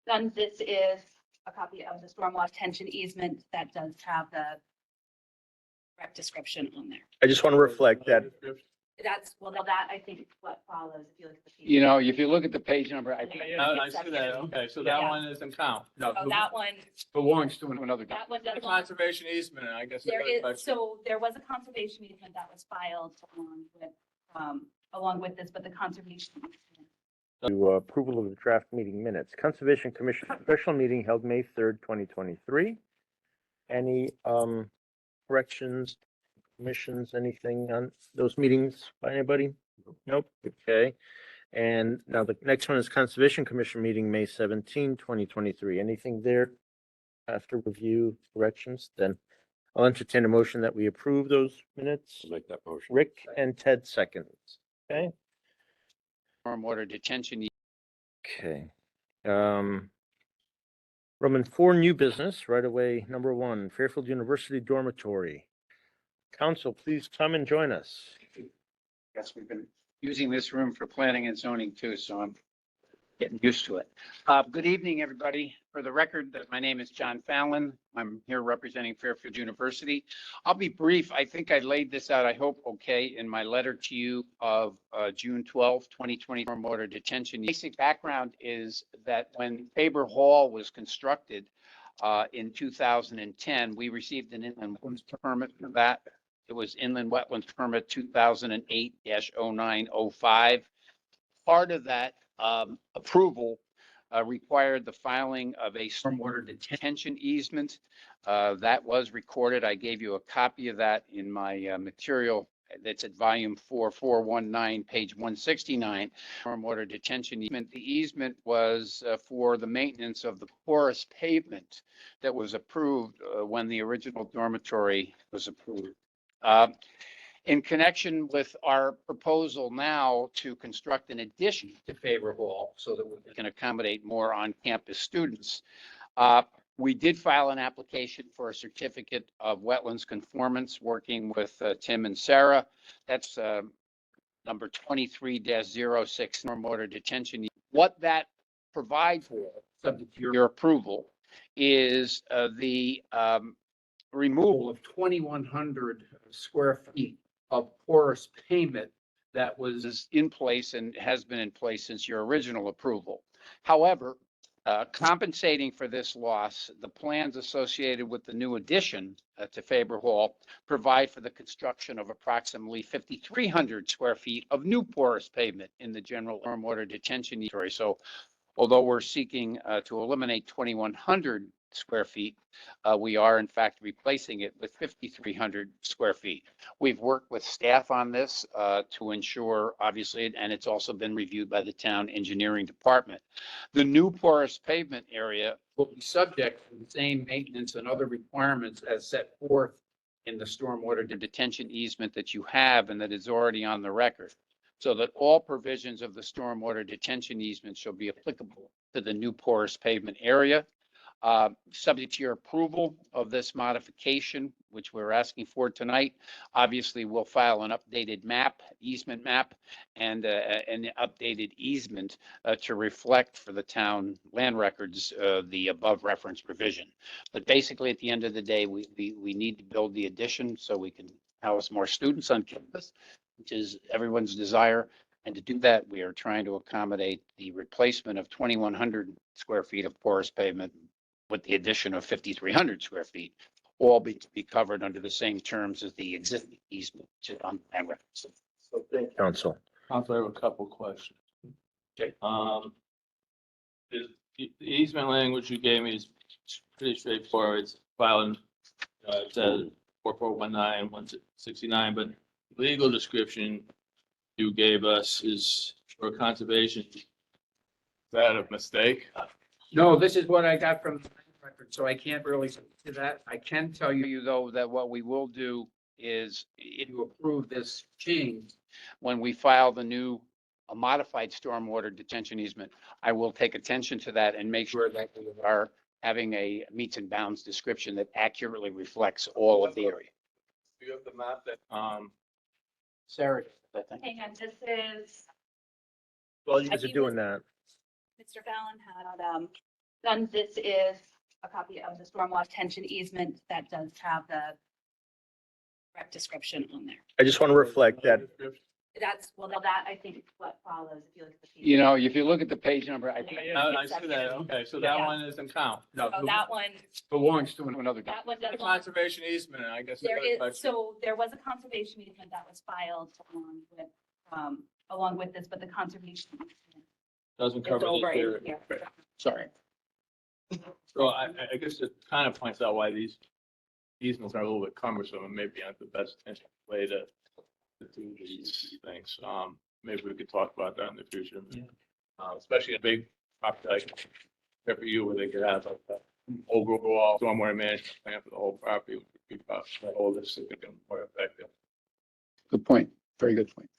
Then this is a copy of the stormwater detention easement that does have the correct description on there. I just want to reflect that. That's, well, that I think is what follows if you look at the. You know, if you look at the page number, I think I see that, okay, so that Yeah. one doesn't count. So that one, belongs to another. that one The does not. conservation easement, I guess. There is, so there was a conservation easement that was filed along with this, but the conservation easement. To approval of the draft meeting minutes. Conservation Commission special meeting held May 3rd, 2023. Any corrections, omissions, anything on those meetings by anybody? Nope. Okay. And now the next one is Conservation Commission meeting, May 17, 2023. Anything there after review corrections? Then I'll entertain a motion that we approve those minutes. Make that motion. Rick and Ted seconds. Okay. Stormwater detention. Okay. Roman 4, new business, right away, number 1, Fairfield University Dormitory. Council, please come and join us. Yes, we've been using this room for planning and zoning too, so I'm getting used to it. Good evening, everybody. For the record, my name is John Fallon. I'm here representing Fairfield University. I'll be brief. I think I laid this out, I hope, okay, in my letter to you of June 12, 2020, stormwater detention. The basic background is that when Faber Hall was constructed in 2010, we received an inland wetlands permit for that. It was Inland Wetlands Permit 2008-0905. Part of that approval required the filing of a stormwater detention easement. That was recorded. I gave you a copy of that in my material. That's at volume 4419, page 169. Stormwater detention easement. The easement was for the maintenance of the porous pavement that was approved when the original dormitory was approved. In connection with our proposal now to construct an addition to Faber Hall so that we can accommodate more on-campus students, we did file an application for a certificate of wetlands conformance, working with Tim and Sarah. That's number 23-06, stormwater detention. What that provides for, subject to your approval, is the removal of 2,100 square feet of porous pavement that was in place and has been in place since your original approval. However, compensating for this loss, the plans associated with the new addition to Faber Hall provide for the construction of approximately 5,300 square feet of new porous pavement in the general stormwater detention area. So although we're seeking to eliminate 2,100 square feet, we are in fact replacing it with 5,300 square feet. We've worked with staff on this to ensure, obviously, and it's also been reviewed by the town engineering department. The new porous pavement area will be subject to the same maintenance and other requirements as set forth in the stormwater detention easement that you have and that is already on the record, so that all provisions of the stormwater detention easement shall be applicable to the new porous pavement area. Subject to your approval of this modification, which we're asking for tonight, obviously we'll file an updated map, easement map, and an updated easement to reflect for the town land records the above reference revision. But basically, at the end of the day, we need to build the addition so we can house more students on campus, which is everyone's desire. And to do that, we are trying to accommodate the replacement of 2,100 square feet of porous pavement with the addition of 5,300 square feet, all be covered under the same terms as the existing easement on land records. So thank you, Council. Council, I have a couple questions. Okay. The easement language you gave me is pretty straightforward. It's filing, it says 4419, 169, but legal description you gave us is for conservation. Is that a mistake? No, this is what I got from the record, so I can't really speak to that. I can tell you though, that what we will do is if you approve this change, when we file the new a modified stormwater detention easement, I will take attention to that and make sure that we are having a meets and bounds description that accurately reflects all of the area. Do you have the map that, Sarah, I think. Hang on, this is, Well, you guys are doing that. Mr. Fallon had, done, this is a copy of the stormwater tension easement that does have the correct description on there. I just want to reflect that, That's, well, that I think is what follows if you look at the. You know, if you look at the page number, I think I see that, okay, so that Yeah. one doesn't count. no, So that one, belongs to another. that one does The not. conservation easement, I guess. There another is, question. so there was a conservation easement that was filed along with this, but the conservation easement Doesn't is cover over this in area. here. Sorry. So I guess it kind of points out why these easements are a little bit cumbersome and maybe aren't the best way to do these things. Maybe we could talk about that in the future. Especially a big property like for you where they could have like that overall stormwater management plan for the whole property. Would be all this significantly more effective. Good point. Very good point.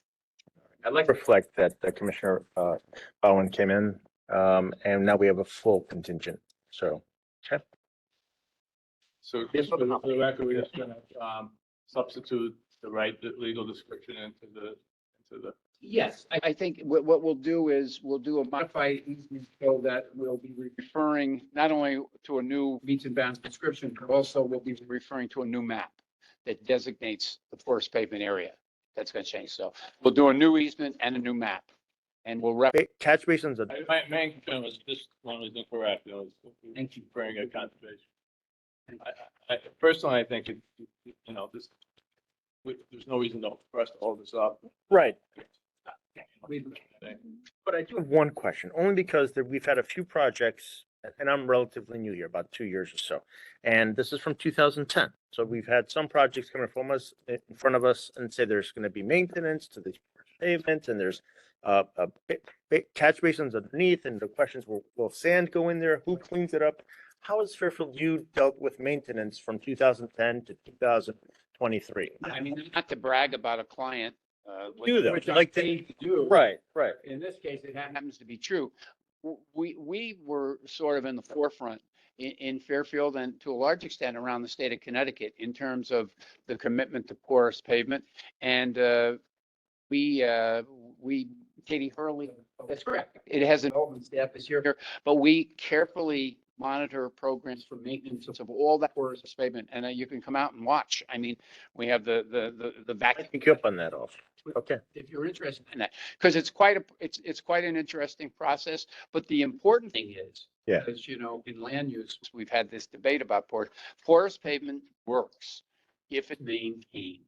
I'd like to reflect that Commissioner Bowen came in, and now we have a full contingent. So, okay. So just for the record, we're just gonna substitute the right legal description into the. Yes, I think what we'll do is we'll do a modified easement so that we'll be referring not only to a new meets and bounds description, but also we'll be referring to a new map that designates the forest pavement area. That's going to change. So we'll do a new easement and a new map. And we'll Catch basins, are- My main concern was this one was incorrect, you know, Thank you. referring a conservation. Personally, I think you know, there's no reason for us to hold this up. right. But I do have one question, only because we've had a few projects, and I'm relatively new here, about 2 years or so. And this is from 2010. So we've had some projects coming from us, in front of us, and say there's going to be maintenance to these pavements, and there's catch basins underneath, and the questions will sand go in there? Who cleans it up? How has Fairfield U dealt with maintenance from 2010 to 2023? I mean, not to brag about a client. Do though, which I like the- paid to do. Right. In this case, it happens to be true. We were sort of in the forefront in Fairfield and to a large extent around the state of Connecticut in terms of the commitment to porous pavement. And Katie Hurley, that's correct. It has an development staff is here, but we carefully monitor programs for maintenance of all that porous pavement. And you can come out and watch. I mean, we have the I vacuum. pick you up on that also. Okay. If you're interested in that, because it's quite an interesting process. But the important thing is, Yeah. as you know, in land use, we've had this debate about porous pavement works if it's maintained.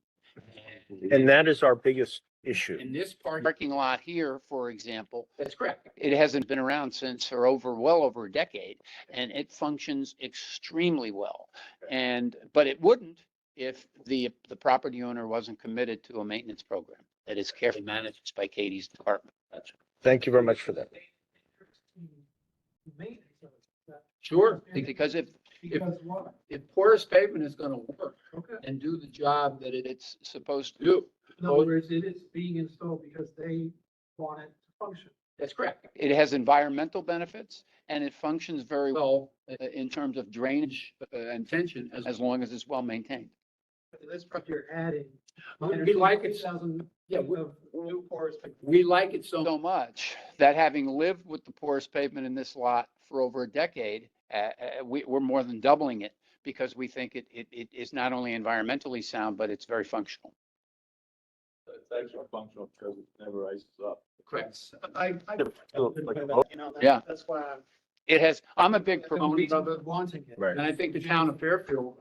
And that is our biggest issue. In this parking lot here, for example, that's correct. It hasn't been around since well over a decade, and it functions extremely well. But it wouldn't if the property owner wasn't committed to a maintenance program that is carefully managed by Katie's department. Thank you very much for that. Sure, because if Because what? porous pavement is gonna work Okay. and do the job that it's supposed to do, In other words, it is being installed because they want it to function. that's correct. It has environmental benefits and it functions very well in terms of drainage and tension as long as it's well maintained. This part you're adding. We like it. 2,000 Yeah, of new porous. We like it so much that having lived with the porous pavement in this lot for over a decade, we're more than doubling it because we think it is not only environmentally sound, but it's very functional. It's actually functional because it never ices up. Correct. Yeah. That's why. I'm a big proponent of it. Wanting it. Right. And I think the town of Fairfield,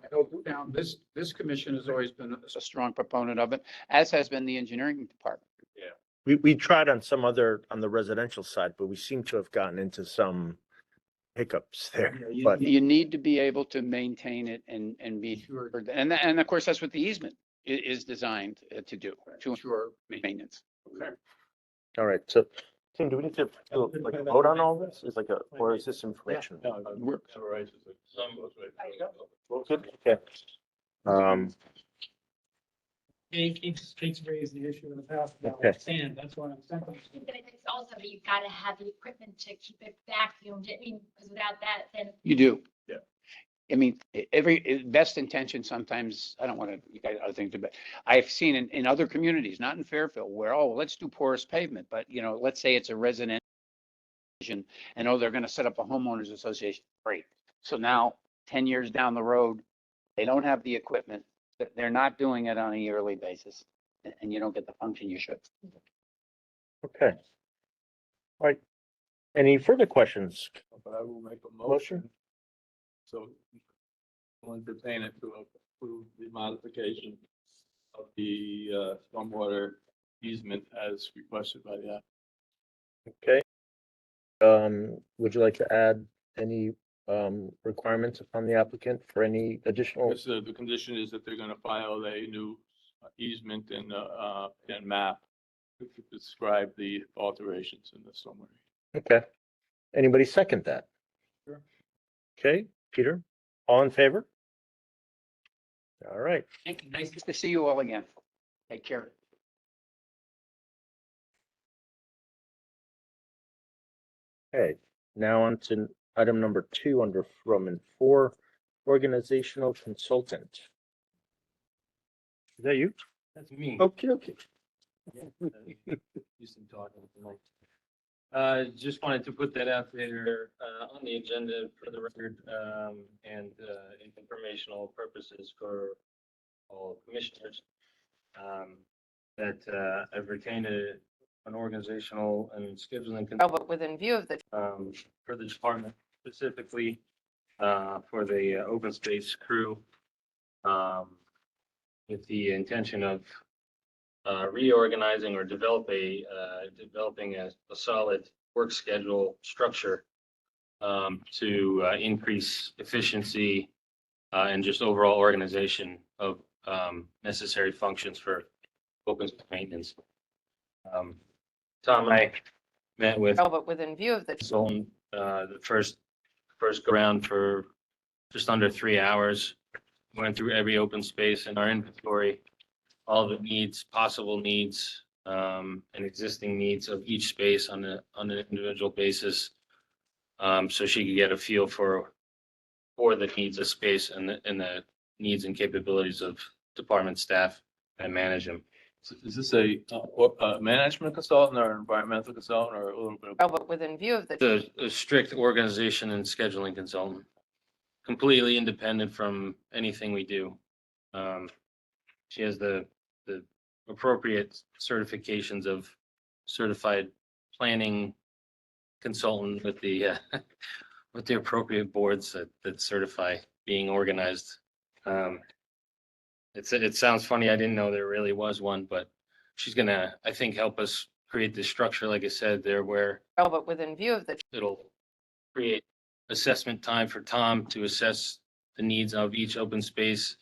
this commission has always been a strong proponent of it, as has been the engineering department. We tried on the residential side, but we seem to have gotten into some hiccups there. But You need to be able to maintain it and be sure. And of course, that's what the easement is designed to do, to ensure maintenance. Okay. all right, so Tim, do we need to like vote on all this? Is like or is this information? No, it never ices it. Some goes right. Well, good, okay. Keeps raised the issue in the past Okay. about sand, that's why I'm saying. But it's also, you've got to have the equipment to keep it vacuumed. I mean, because without that, then You do. Yeah. I mean, best intention sometimes, I don't want to, you guys, other things, but I've seen in other communities, not in Fairfield, where, let's do porous pavement, but let's say it's a residential and oh, they're gonna set up a homeowners association. Great. So now, 10 years down the road, they don't have the equipment, they're not doing it on a yearly basis, and you don't get the function you should. Okay. All right. Any further questions? But I will make a Motion? motion. So I'll entertain it to approve the modification of the stormwater easement as requested by the applicant. Okay. Would you like to add any requirements upon the applicant for any additional? Yes, the condition is that they're gonna file a new easement and map to describe the alterations in the stormwater. Okay. Anybody second that? Sure. Okay, Peter, all in favor? All right. Thank you. Nice to see you all again. Take care. Okay, now on to item number 2 under Roman 4, organizational consultant. Is that you? That's me. Okay, okay. Used to talking tonight. Just wanted to put that out there, on the agenda for the record, and, in informational purposes for all commissioners. That, I've retained an organizational and scheduling. But within view of the For the department specifically, for the open space crew. With the intention of reorganizing or developing a solid work schedule structure to increase efficiency and just overall organization of necessary functions for open space maintenance. Tom and I met with but within view of the consultant the first go around for just under 3 hours. Went through every open space in our inventory, all the needs, possible needs, and existing needs of each space on an individual basis. So she could get a feel for the needs of space and the needs and capabilities of department staff that manage them. So is this a management consultant or an environmental consultant or a little bit of? but within view of the A strict organization and scheduling consultant, completely independent from anything we do. She has the appropriate certifications of certified planning consultant with the with the appropriate boards that certify being organized. It sounds funny. I didn't know there really was one, but she's gonna, I think, help us create this structure, like I said, there where but within view of the it'll create assessment time for Tom to assess the needs of each open space.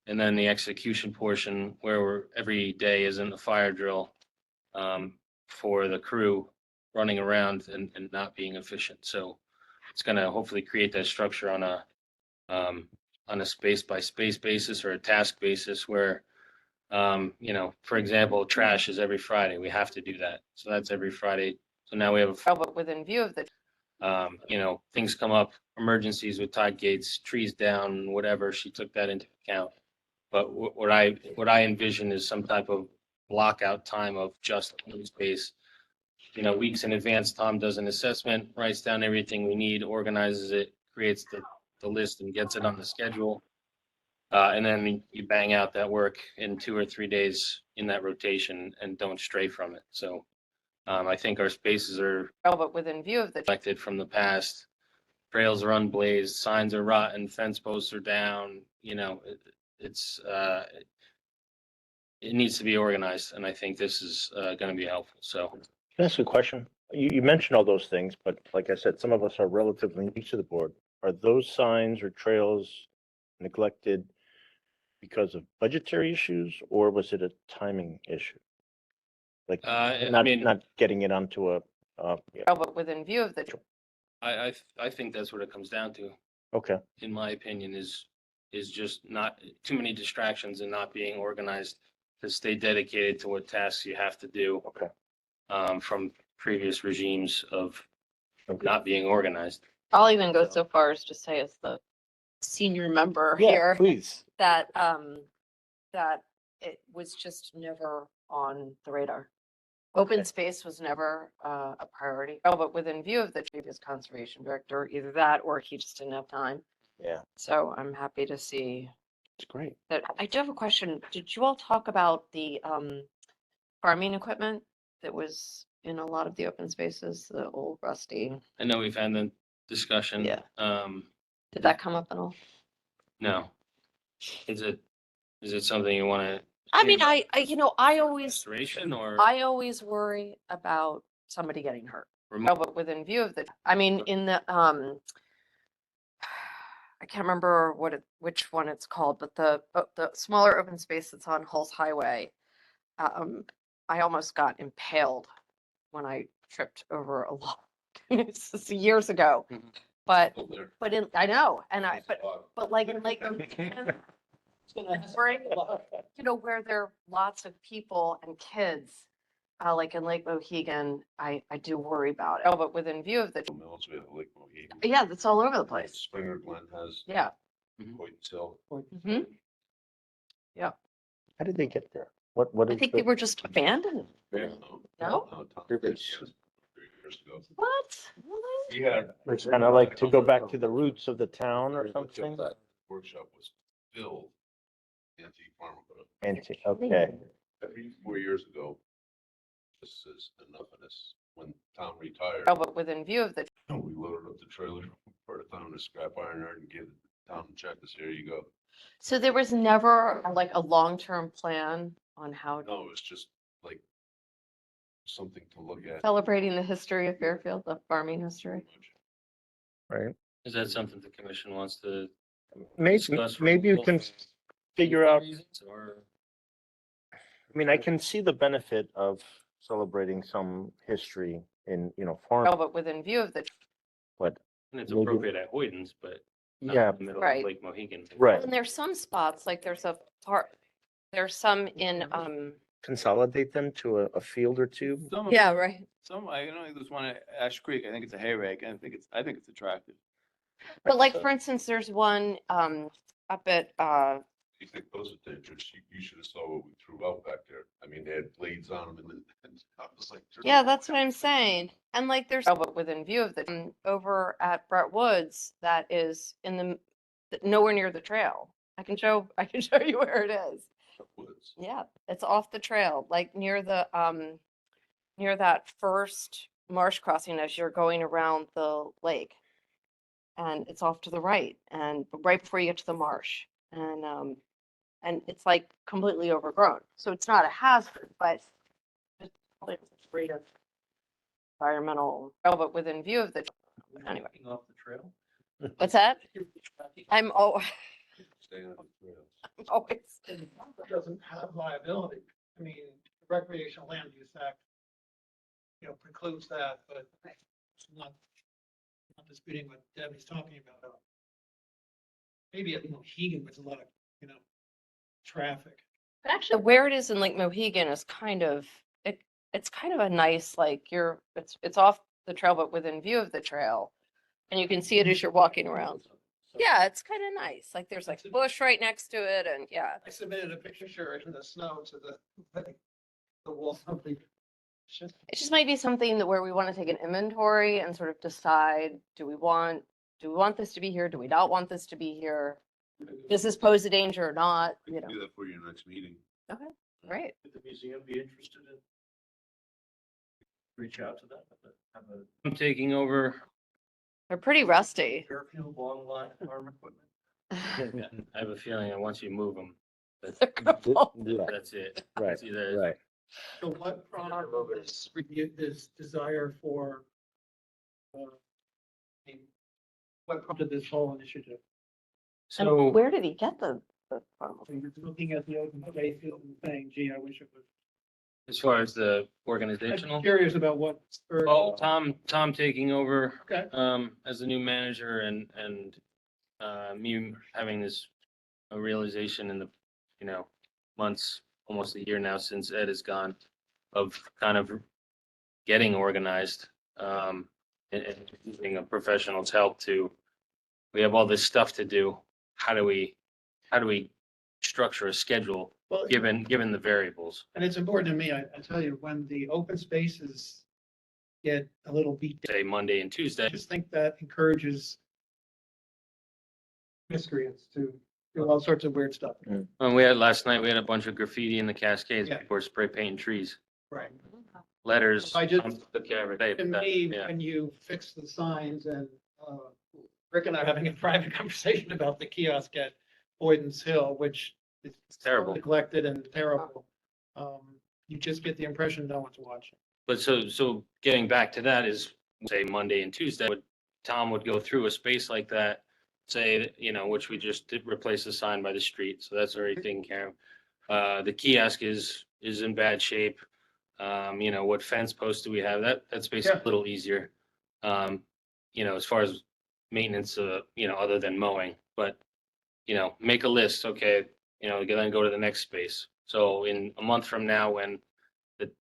And then the execution portion where every day isn't a fire drill for the crew running around and not being efficient. So it's gonna hopefully create that structure on a space by space basis or a task basis where, for example, trash is every Friday. We have to do that. So that's every Friday. So now we have but within view of the things come up, emergencies with tide gates, trees down, whatever. She took that into account. But what I envision is some type of blockout time of just open space. Weeks in advance, Tom does an assessment, writes down everything we need, organizes it, creates the list and gets it on the schedule. And then you bang out that work in 2 or 3 days in that rotation and don't stray from it. So I think our spaces are but within view of the collected from the past. Trails are unblazed, signs are rotten, fence posts are down, it needs to be organized, and I think this is gonna be helpful, so. Can I ask you a question? You mentioned all those things, but like I said, some of us are relatively new to the board. Are those signs or trails neglected because of budgetary issues, or was it a timing issue? Like, I not mean, getting it onto a, yeah, but within view of the I think that's what it comes down to, okay, in my opinion, is just not too many distractions and not being organized to stay dedicated to what tasks you have to do. okay. From previous regimes of Okay. not being organized. I'll even go so far as to say as the senior member Yeah, here, please. that, that it was just never on the radar. Open space was never a priority. Oh, but within view of the previous conservation director, either that or he just didn't have time. Yeah, So I'm happy to see it's great. that. I do have a question. Did you all talk about the farming equipment that was in a lot of the open spaces, the old rusty? I know we've had the discussion. Yeah. Um, Did that come up at all? no. Is it something you want to? I mean, I always, Restoration or I always worry about somebody getting hurt. No, remote? but within view of the, I mean, in the, I can't remember which one it's called, but the smaller open space that's on Hulse Highway. I almost got impaled when I tripped over a log. This is years ago. Mhm. But, Still there. I know, and It's a lot. but like in Lake Mohegan, where there are lots of people and kids, like in Lake Mohegan, I do worry about it. Oh, but within view of the, Mills, we have Lake Mohegan. yeah, that's all over the place. Springer Glen has Yeah. Hoyt Hill. Mhm. How did they get there? What I is think the- they were just abandoned. No? No? Tom Rivers. Fish, yes, 3 years ago. What? Really? He had. It's kind of like to go back to the roots of the town or something? That workshop was filled antique farm equipment. Okay, Every 4 years ago, this is enough of this. When Tom retired, Oh, but within view of the, we loaded up the trailer for the town to scrap iron yard and gave it to Tom and check this, here you go. so there was never like a long-term plan on how No, it was just like something to look at. celebrating the history of Fairfield, the farming history. right. Is that something the commission wants to Maybe, discuss? maybe you can figure out, reasons, or I mean, I can see the benefit of celebrating some history in, farm, Oh, but within view of the, but, and it's maybe- appropriate at Hoyden's, but not yeah, in the middle Right. of Lake Mohegan. right. and there's some spots, like there's a part, there's some in, Consolidate them to a field or two. Some of- yeah, right. Some, I know there's one at Ash Creek, I think it's a hay rake, and I think it's attractive. But like, for instance, there's one, up at, You think those are dangerous? You should have saw what we threw out back there. I mean, they had blades on them and I was like. yeah, that's what I'm saying. And like, there's, oh, but within view of the, over at Brett Woods, that is in the, nowhere near the trail. I can show you where it is. Woods. Yeah, it's off the trail, like near the, near that first marsh crossing as you're going around the lake. And it's off to the right and right before you get to the marsh. And it's like completely overgrown. So it's not a hazard, but it's probably a great environmental, oh, but within view of the, anyway. Off the trail. What's that? I'm Stay on the trails. always, It doesn't have liability. I mean, the recreational land use act, precludes that, but it's not disputing what Debbie's talking about. Maybe at Mohegan, there's a lot of, traffic. but actually where it is in Lake Mohegan is kind of, it's kind of a nice, like it's off the trail, but within view of the trail. And you can see it as you're walking around. Yeah, it's kind of nice. Like there's like bush right next to it and yeah. I submitted a picture in the snow to the wall. It just might be something that where we want to take an inventory and sort of decide, do we want this to be here? Do we not want this to be here? Does this pose a danger or not? We can do that for your next meeting. Right. Would the museum be interested in? Reach out to them, have a I'm taking over. They're pretty rusty. Fairfield long line farm equipment. I have a feeling that once you move them, They're gonna fall. Yeah, that's it. right, It's either right. So what prompted this desire for, what prompted this whole initiative? And So where did he get the farm? So you're looking at the open space field and saying, gee, I wish it was. as far as the I'm organizational, curious about what spurred. well, Tom taking over Okay. as the new manager and me having this realization in the, months, almost a year now since Ed is gone, of kind of getting organized, and using a professional's help to, we have all this stuff to do. How do we structure a schedule Well, given the variables. and it's important to me, I tell you, when the open spaces get a little beat down, Say Monday and I Tuesday. just think that encourages miscreants to do all sorts of weird stuff. We had last night, we had a bunch of graffiti in the Cascades. Yeah. People were spray painting trees, Right. letters. I just- Took care of it. They- To that- me, yeah. when you fix the signs and, Rick and I are having a private conversation about the kiosk at Boyden's Hill, which is Terrible. neglected and terrible. You just get the impression no one's watching. But so getting back to that is, say, Monday and Tuesday, Tom would go through a space like that, say, that, you know, which we just did replace the sign by the street, so that's already taken care of. The kiosk is in bad shape. You know, what fence posts do we have? That's basically Yeah. a little easier. You know, as far as maintenance, you know, other than mowing, but, you know, make a list, okay, you know, then go to the next space. So in a month from now, when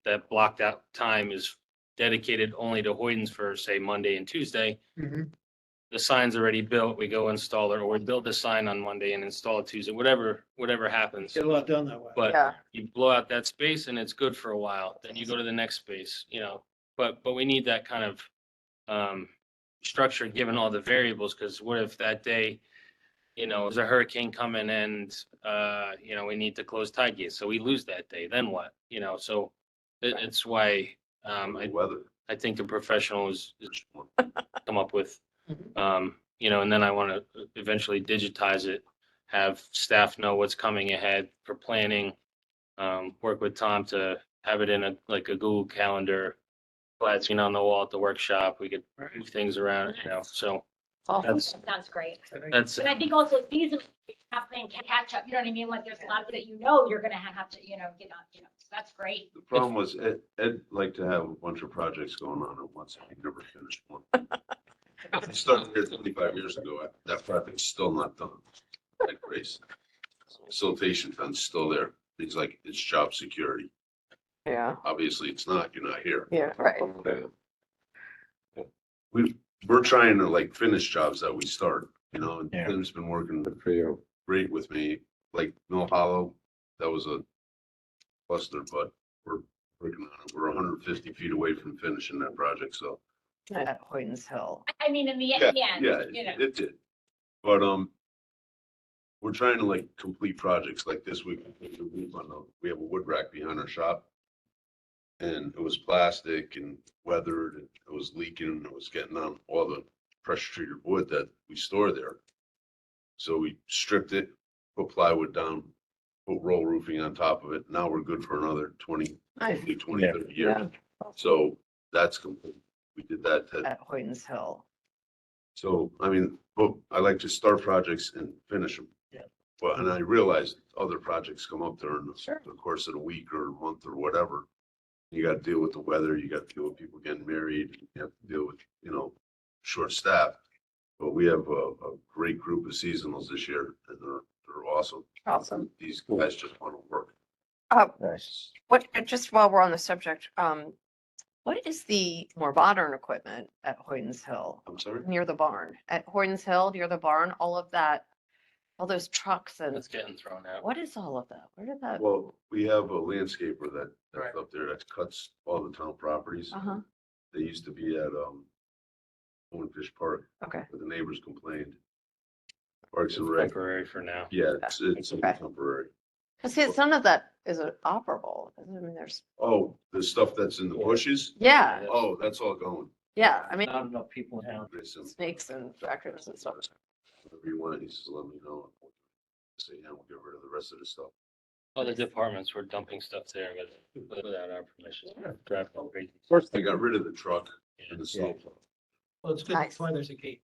that blocked out time is dedicated only to Hoydens for, say, Monday and Tuesday, the sign's already built, we go install it, or we build the sign on Monday and install it Tuesday, whatever happens. Get a lot done that way. But Yeah. you blow out that space and it's good for a while, then you go to the next space, you know, but we need that kind of structure, given all the variables, because what if that day, you know, there's a hurricane coming and, you know, we need to close tide gates, so we lose that day, then what? You know, so it's why, Weather. I think a professional is come up with, Mhm. you know, and then I want to eventually digitize it, have staff know what's coming ahead for planning. Work with Tom to have it in like a Google Calendar, flashing on the wall at the workshop. We could move things around, you know, so that's, Sounds great. that's, But I think also season, playing catch up, you know what I mean? Like there's a lot that you know you're gonna have to, you know, get on, you know, so that's great. The problem was Ed liked to have a bunch of projects going on at once, and he never finished one. I started here 25 years ago, that project's still not done. Like Grace. Facilitation fence still there, things like it's job security. Yeah, Obviously, it's not, you're not here. yeah, right. We're trying to like finish jobs that we start, you know, and Yeah. Tim's been working for you. great with me, like Mill Hollow, that was a cluster, but we're working on it. We're 150 feet away from finishing that project, so. At Hoydens Hill. I mean, in the Yeah, end, yeah, you know. it did. But, we're trying to like complete projects like this week. We have a wood rack behind our shop. And it was plastic and weathered, and it was leaking, and it was getting on all the pressure treated wood that we store there. So we stripped it, put plywood down, put roll roofing on top of it. Now we're good for another 20, Nice. 20, Yeah. 30 years. So that's complete. We did that. At Hoydens Hill. So, I mean, but I like to start projects and finish them. Yeah. But, and I realized other projects come up during Sure. the course of the week or month or whatever. You got to deal with the weather, you got to deal with people getting married, you have to deal with, you know, short staff. But we have a great group of seasonals this year, and they're awesome. Awesome. These guys just want to work. Nice. What, just while we're on the subject, what is the more modern equipment at Hoydens Hill? I'm sorry? Near the barn, at Hoydens Hill, near the barn, all of that, all those trucks and that's getting thrown out. what is all of that? Where did that? Well, we have a landscaper Right. that's up there that cuts all the town properties. Uh-huh, They used to be at, Owenfish Park, okay. but the neighbors complained. Parks It's and Rec, temporary for now. yeah, it's Okay. temporary. Cause see, none of that is operable. I mean, there's, Oh, the stuff that's in the bushes? yeah, Oh, that's all going. yeah, I mean, Not enough people in town. Listen, snakes and tractors and stuff. whatever you want, he says, let me know. Say, yeah, we'll get rid of the rest of the stuff. Other departments were dumping stuff there, but without our permission. Drive all crazy. Of course, They got rid of the truck and the snowplow. Well, it's good, Nice. that's why there's a gate.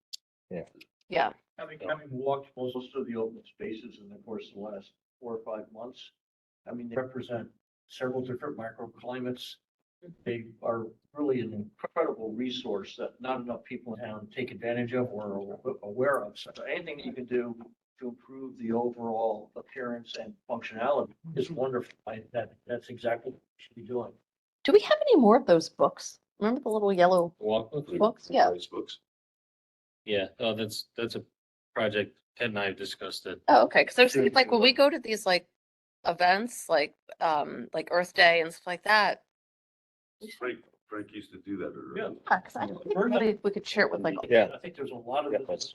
Yeah, Having walked most of the open spaces in the course of the last 4 or 5 months, I mean, they represent several different microclimates. They are really an incredible resource that not enough people in town take advantage of or are aware of. So anything that you can do to improve the overall appearance and functionality is wonderful. That's exactly what we should be doing. do we have any more of those books? Remember the little yellow Walk with you? books? Yeah, Nice books. Yeah, oh, that's a project Ted and I have discussed it. oh, okay, cause there's like, when we go to these like events like Earth Day and stuff like that. Frank used to do that Yeah. already. Yeah, 'cause we could share it with like, Yeah. I think there's a lot of Yeah, this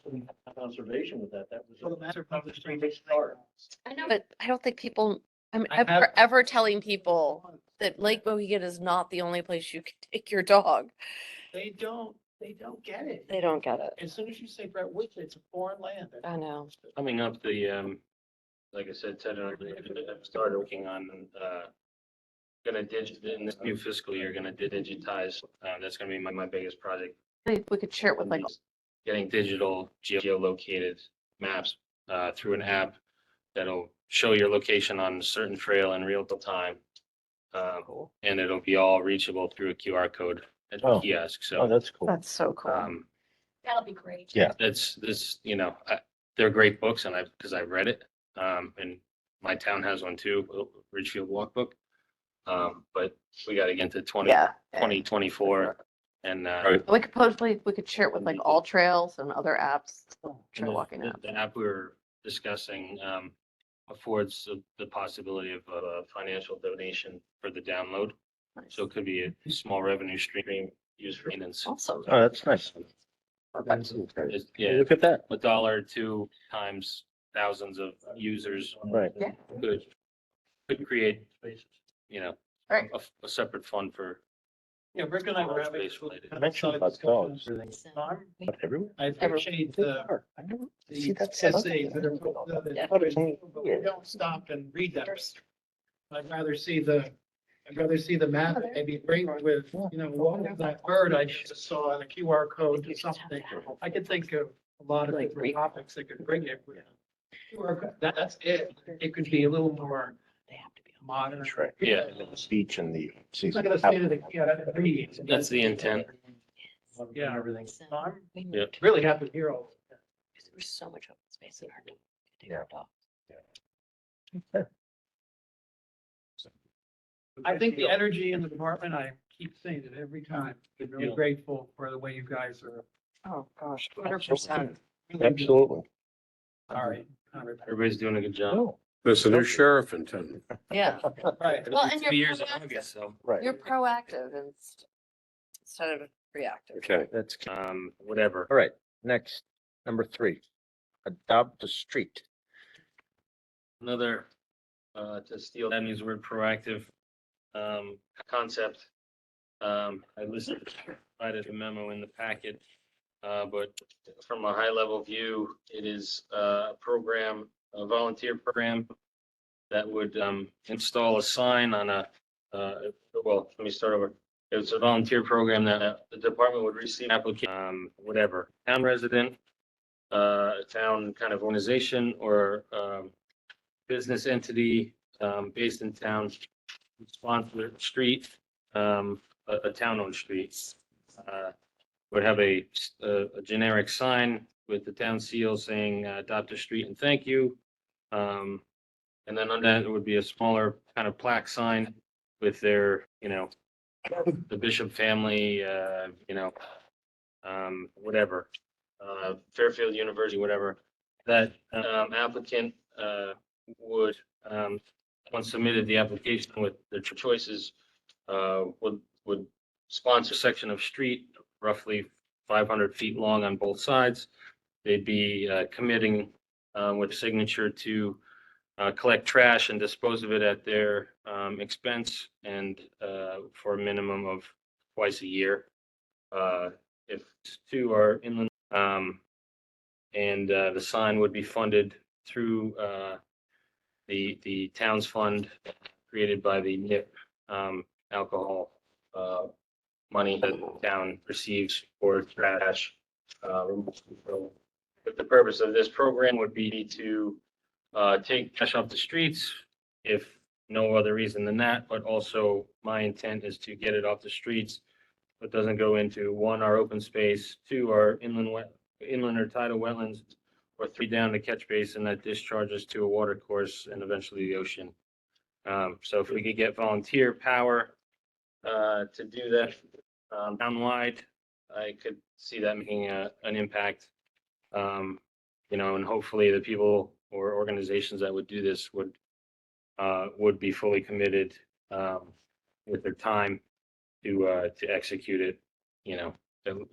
conservation with that. That was. So the master plan is Street start. I know. but I don't think people, I'm I have- forever telling people that Lake Mohegan is not the only place you can take your dog. They don't get it. They don't get it. As soon as you say Brett Woods, it's a foreign land. I know. Coming up, like I said, Ted, and I started working on, in this new fiscal year, gonna digitize, that's gonna be my biggest project. We could share it with like, Getting digital geolocated maps, through an app that'll show your location on a certain trail in real time. And it'll be all reachable through a QR code at the Oh. kiosk, Oh, so, that's cool. that's so cool. That'll be great. Yeah. that's, this, they're great books and because I've read it. And my town has one too, Ridgefield Walkbook. But we gotta get into Yeah. 2024 and, We could share it with like All Trails and other apps. Trail walking apps. the app we were discussing, affords the possibility of a financial donation for the download. So it could be a small revenue stream used for maintenance. Awesome. Oh, that's nice. Yeah, Look at that. $1 or 2 times thousands of users Right. Yeah. could create, Right. a separate fund for, Yeah, Rick and I were having. Space related. I mentioned about dogs. Tom, But everywhere. I appreciate the I never the see that. essays that are. Yeah. I thought it was only But we here. don't stop and read them. I'd rather see the map, maybe bring with, what was that bird I just saw on a QR code to something. I could think of a lot of different topics that could bring it. QR code, that's it. It could be a little more modern. That's right. Yeah. And the speech and the. It's not gonna say to the, read. that's the intent. Yeah. Everything. No, I'm Yeah. really happy to hear all. There's so much open space in our town. Yeah. I think the energy in the department, I keep saying it every time. I'm really Yeah. grateful for the way you guys are. Oh, gosh, 100%. Absolutely. Sorry. Everybody's doing a good job. Oh, There's a new sheriff in town. Yeah. Right. Well, and It's you're 2 years in proactive. August, so, right. You're proactive instead of reactive. Okay. That's, whatever. all right. Next, number 3, adopt a street. Another, to steal that means word proactive, concept. I listed, provided a memo in the packet. But from a high level view, it is a program, a volunteer program that would, install a sign on well, let me start over. It's a volunteer program that the department would receive application, town resident, town kind of organization or, business entity, based in town, sponsor street, a town-owned street. Would have a generic sign with the town seal saying, adopt a street and thank you. And then on that, it would be a smaller kind of plaque sign with their, the Bishop family, Fairfield University, whatever. That applicant would, once submitted the application with their choices, would sponsor a section of street roughly 500 feet long on both sides. They'd be committing with signature to collect trash and dispose of it at their expense and for a minimum of twice a year. If 2 are inland, and the sign would be funded through the town's fund created by the NIP alcohol money that the town receives for trash. But the purpose of this program would be to take trash off the streets, if no other reason than that, but also my intent is to get it off the streets. But doesn't go into 1, our open space, 2, our inland or tidal wetlands, or 3 down the catch basin that discharges to a water course and eventually the ocean. So if we could get volunteer power to do that townwide, I could see that making an impact. And hopefully the people or organizations that would do this would would be fully committed, with their time to execute it,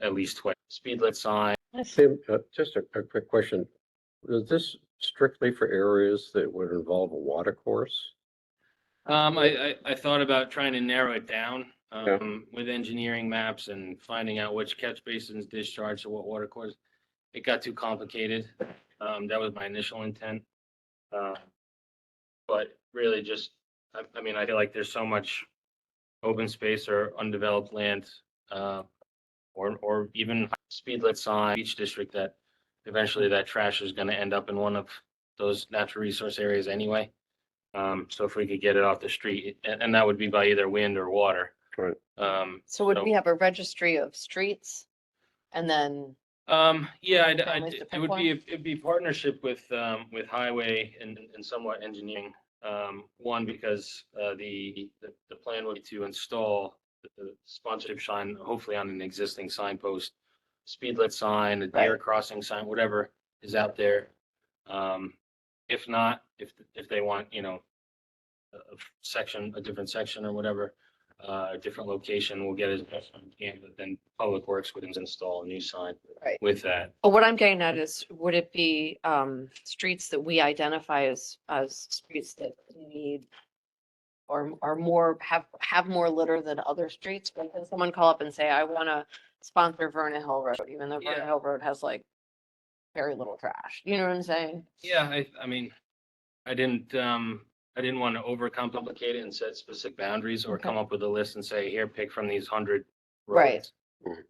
at least twice. Speed limit sign. Tim, just a quick question. Is this strictly for areas that would involve a water course? I thought about trying to narrow it down, Yeah. with engineering maps and finding out which catch basins discharge to what water course. It got too complicated. That was my initial intent. But really just, I mean, I feel like there's so much open space or undeveloped land, or even speed limit sign, beach district, that eventually that trash is gonna end up in one of those natural resource areas anyway. So if we could get it off the street, and that would be by either wind or water. Right. So would we have a registry of streets? And then, Yeah, Families to it pick would one? be, it'd be partnership with highway and somewhat engineering. One, because, the plan would be to install the sponsorship sign, hopefully on an existing signpost, speed limit sign, a deer Right. crossing sign, whatever is out there. If not, if they want, a different section or whatever, a different location, we'll get it. But then Public Works would install a new sign Right. with that. but what I'm getting at is, would it be streets that we identify as streets that need or are more, have more litter than other streets? Like, can someone call up and say, I want to sponsor Vernon Hill Road, even though Vernon Yeah. Hill Road has like very little trash? You know what I'm saying? Yeah, I mean, I didn't want to overcomplicate it and set specific boundaries or Okay. come up with a list and say, here, pick from these 100 Right. roads.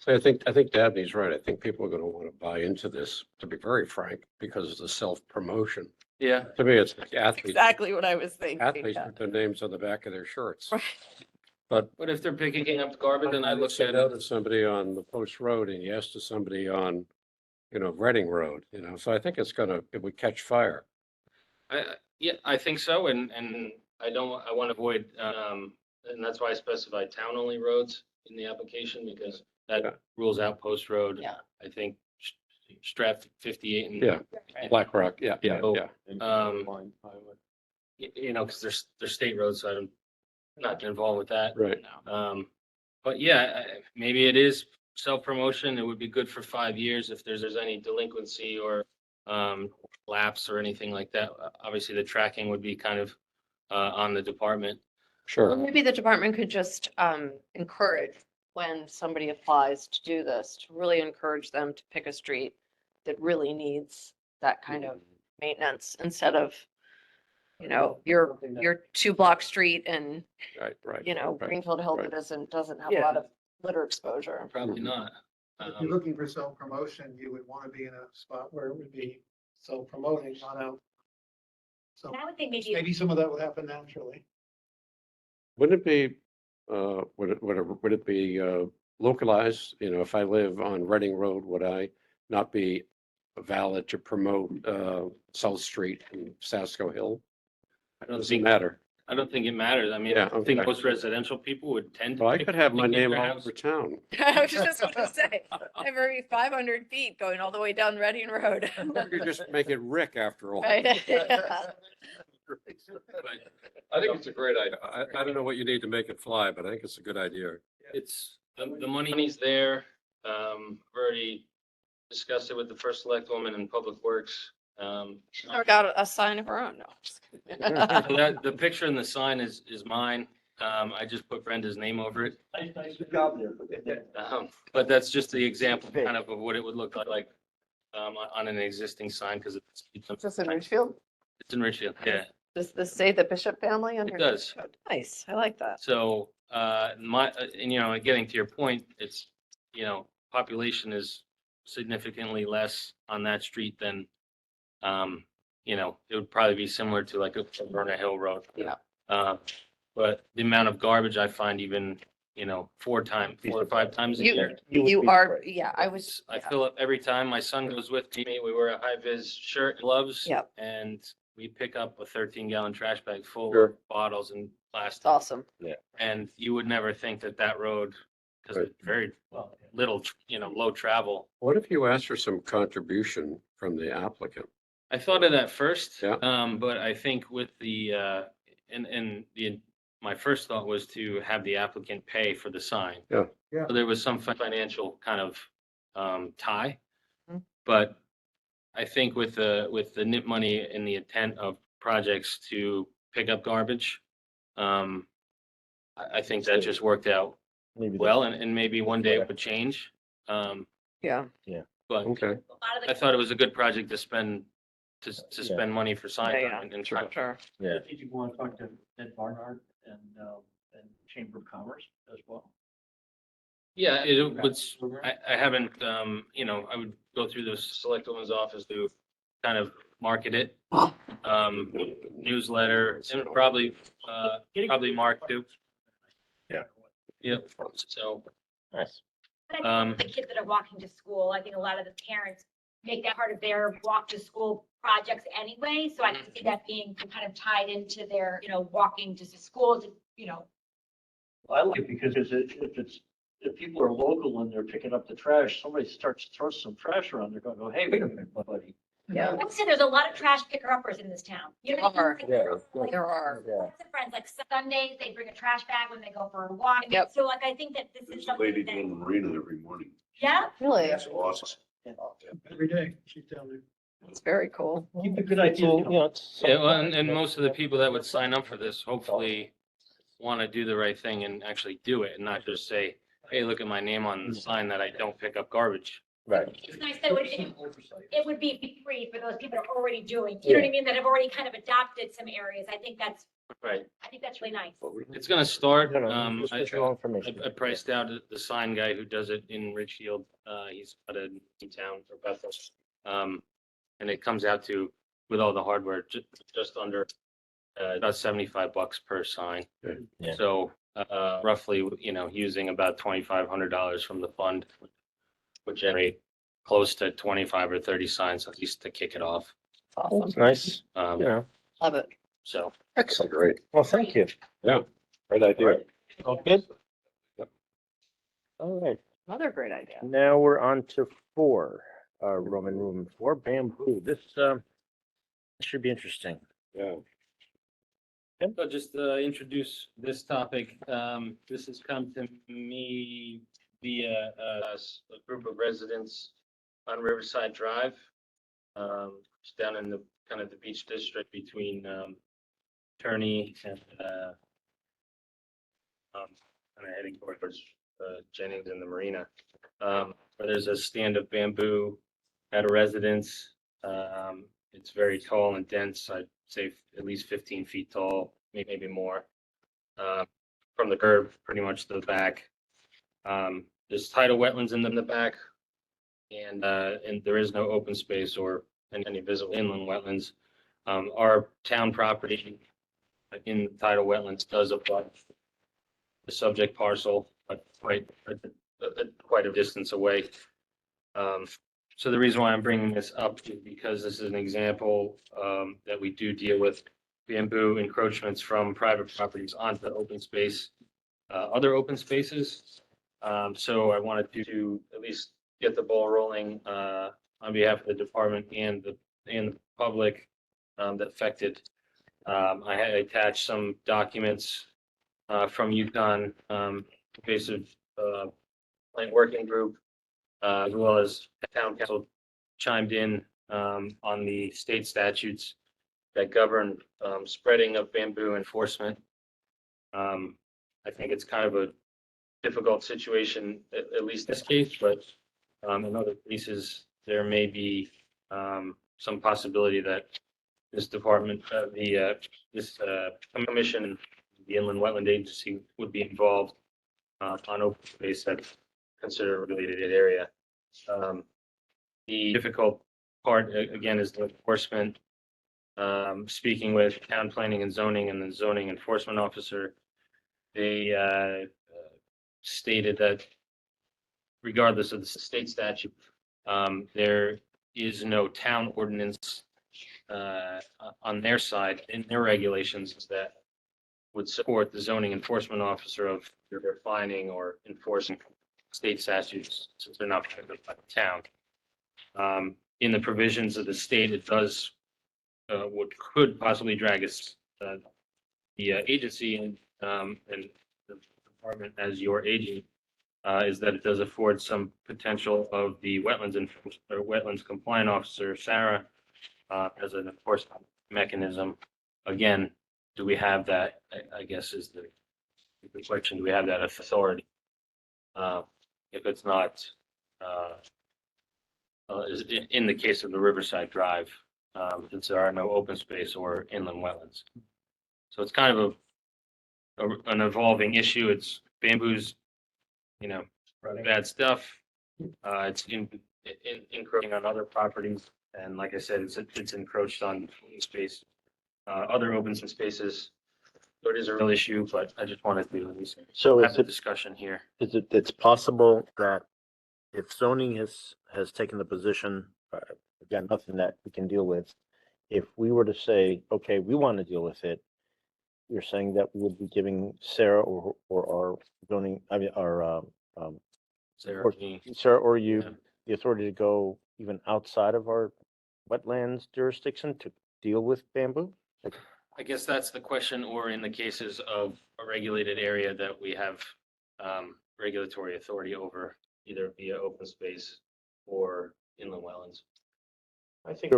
So I think Dabney's right. I think people are gonna want to buy into this, to be very frank, because of the self-promotion. Yeah, To me, it's like athletes. Exactly what I was thinking. Athletes yeah. put their names on the back of their shirts. Right. But but if they're picking up garbage, then I look say at no it. to somebody on the Post Road and yes to somebody on, Reading Road, so I think it would catch fire. Yeah, I think so, and I want to avoid, and that's why I specified town-only roads in the application, because Yeah. that rules out Post Road. Yeah. I think Strat 58 and. Yeah. Black Rock, yeah. Because they're state roads, so I'm not involved with that. Right. But yeah, maybe it is self-promotion. It would be good for 5 years if there's any delinquency or lapse or anything like that. Obviously, the tracking would be kind of on the department. Well, Sure. maybe the department could just encourage when somebody applies to do this, to really encourage them to pick a street that really needs that kind of maintenance instead of, your 2-block street and, Right, right. right. Greenfield Hill right. that doesn't have a Yeah. lot of litter exposure. Probably not. If you're looking for self-promotion, you would want to be in a spot where it would be self-promoting, not out. So And I would think maybe, maybe some of that would happen naturally. Wouldn't it be, would it be localized? If I live on Reading Road, would I not be valid to promote South Street and Sasco Hill? I don't Doesn't think, matter. I don't think it matters. I mean, Yeah, I think okay. most residential people would tend to. Well, I pick- could have my pick name their all house. over town. I was just gonna say, every 500 feet going all the way down Reading Road. You just make it Rick after all. Right? I think it's a great idea. I don't know what you need to make it fly, but I think it's a good idea. It's, the money's there. Already discussed it with the first select woman in Public Works. Never got a sign of her own, no. just kidding. So that, the picture in the sign is mine. I just put Brenda's name over it. Nice job there. But that's just the example kind of what it would look like, on an existing sign, because Just in Richfield? it's in Richfield, yeah. Does this say the Bishop family under? does. Nice, I like that. So, and getting to your point, it's, population is significantly less on that street than, it would probably be similar to like a Vernon Hill Road. Yeah. But the amount of garbage I find even, 4 or 5 times a year. You are, yeah, I was, I fill up every time. My son goes with me. We wear a high-vis shirt and gloves. Yep. And we pick up a 13-gallon trash bag full Sure. of bottles and plastic. it's awesome. And you would never think that road, because Right. it's very little, low travel. What if you asked for some contribution from the applicant? I thought of that first. Yeah. But I think with the, my first thought was to have the applicant pay for the sign. Yeah. Yeah. So there was some financial kind of, tie. Mhm. But I think with the NIP money and the intent of projects to pick up garbage, I think that just worked out Maybe well, and maybe one day it would change. Yeah. But Okay. A lot of I the, thought it was a good project to spend, to Yeah. spend money for signs Yeah, and for try. sure. Yeah. I think you want to talk to Ed Barnard and Chamber of Commerce as well. Yeah, it would, I haven't, I would go through the select woman's office to kind of market it. Newsletter, and probably Mark too. Yeah. Yep, so, Nice. the kids that are walking to school, I think a lot of the parents make that part of their walk to school projects anyway. So I can see that being kind of tied into their, walking to school, I like it because if people are local and they're picking up the trash, somebody starts to throw some trash around, they're gonna go, hey, wait a minute, buddy. Yeah. I'd say there's a lot of trash picker uppers in this town. You know what I mean? Yeah. There are. Yeah. Lots of friends, like Sundays, they bring a trash bag when they go for a walk. Yep. So like, I think that this There's is a lady something doing that, the marina every morning. yeah, Really? That's awesome. Every day, she's down there. It's very cool. Keep the good ideas. So, it's. yeah, well, and most of the people that would sign up for this hopefully want to do the right thing and actually do it and not just say, hey, look at my name on the sign that I don't pick up garbage. Right. it's nice that it would be free for those people that are already doing, you know what I mean, that have already kind of adopted some areas. I think that's Right. really nice. It's gonna start, No, no, just additional information. I priced out the sign guy who does it in Ridgefield. He's out of Town or Bethel. And it comes out to, with all the hardware, just under, about $75 per sign. Yeah. So, roughly, using about $2,500 from the fund would generate close to 25 or 30 signs at least to kick it off. Awesome. It's nice, Um, Love it. so. excellent, great. Well, thank you. Yeah, great idea. All good? All right, Another great idea. now we're on to 4, Roman room 4, bamboo. This should be interesting. Yeah. So just to introduce this topic, this has come to me via a group of residents on Riverside Drive. It's down in the kind of the beach district between Turney and kind of heading towards Jennings and the marina. Where there's a stand of bamboo at a residence. It's very tall and dense. I'd say at least 15 feet tall, maybe more. From the curb, pretty much to the back. There's tidal wetlands in the back. And there is no open space or any visible inland wetlands. Our town property in the tidal wetlands does apply the subject parcel, but quite a distance away. So the reason why I'm bringing this up is because this is an example that we do deal with bamboo encroachments from private properties onto open space, other open spaces. So I wanted to at least get the ball rolling on behalf of the department and the public that affected. I had attached some documents from Yukon Invasive Plant Working Group, as well as the town council chimed in on the state statutes that govern spreading of bamboo enforcement. I think it's kind of a difficult situation, at least this case, but in other cases, there may be some possibility that this department, this commission, the Inland Wetland Agency would be involved on open space that's considered a related area. The difficult part, again, is the enforcement. Speaking with town planning and zoning and the zoning enforcement officer, they stated that regardless of the state statute, there is no town ordinance on their side in their regulations that would support the zoning enforcement officer of their fining or enforcing state statutes since they're not protected by the town. In the provisions of the state, it does what could possibly drag us, the agency and the department as your agent, is that it does afford some potential of the wetlands compliant officer, Sarah, as an enforcement mechanism. Again, do we have that? I guess is the question. Do we have that authority? If it's not, is in the case of the Riverside Drive, since there are no open space or inland wetlands. So it's kind of an evolving issue. It's bamboo's, bad stuff. It's encroaching on other properties. And like I said, it's encroached on space, other open spaces. So it is a real issue, but I just wanted to at least So have is the it, discussion here. it's possible that if zoning has taken the position, again, nothing that we can deal with. If we were to say, okay, we want to deal with it, you're saying that we would be giving Sarah or our zoning, I mean, our, Sarah, or Sarah or you, Yeah. the authority to go even outside of our wetlands jurisdiction to deal with bamboo? I guess that's the question, or in the cases of a regulated area that we have regulatory authority over, either via open space or inland wetlands. I think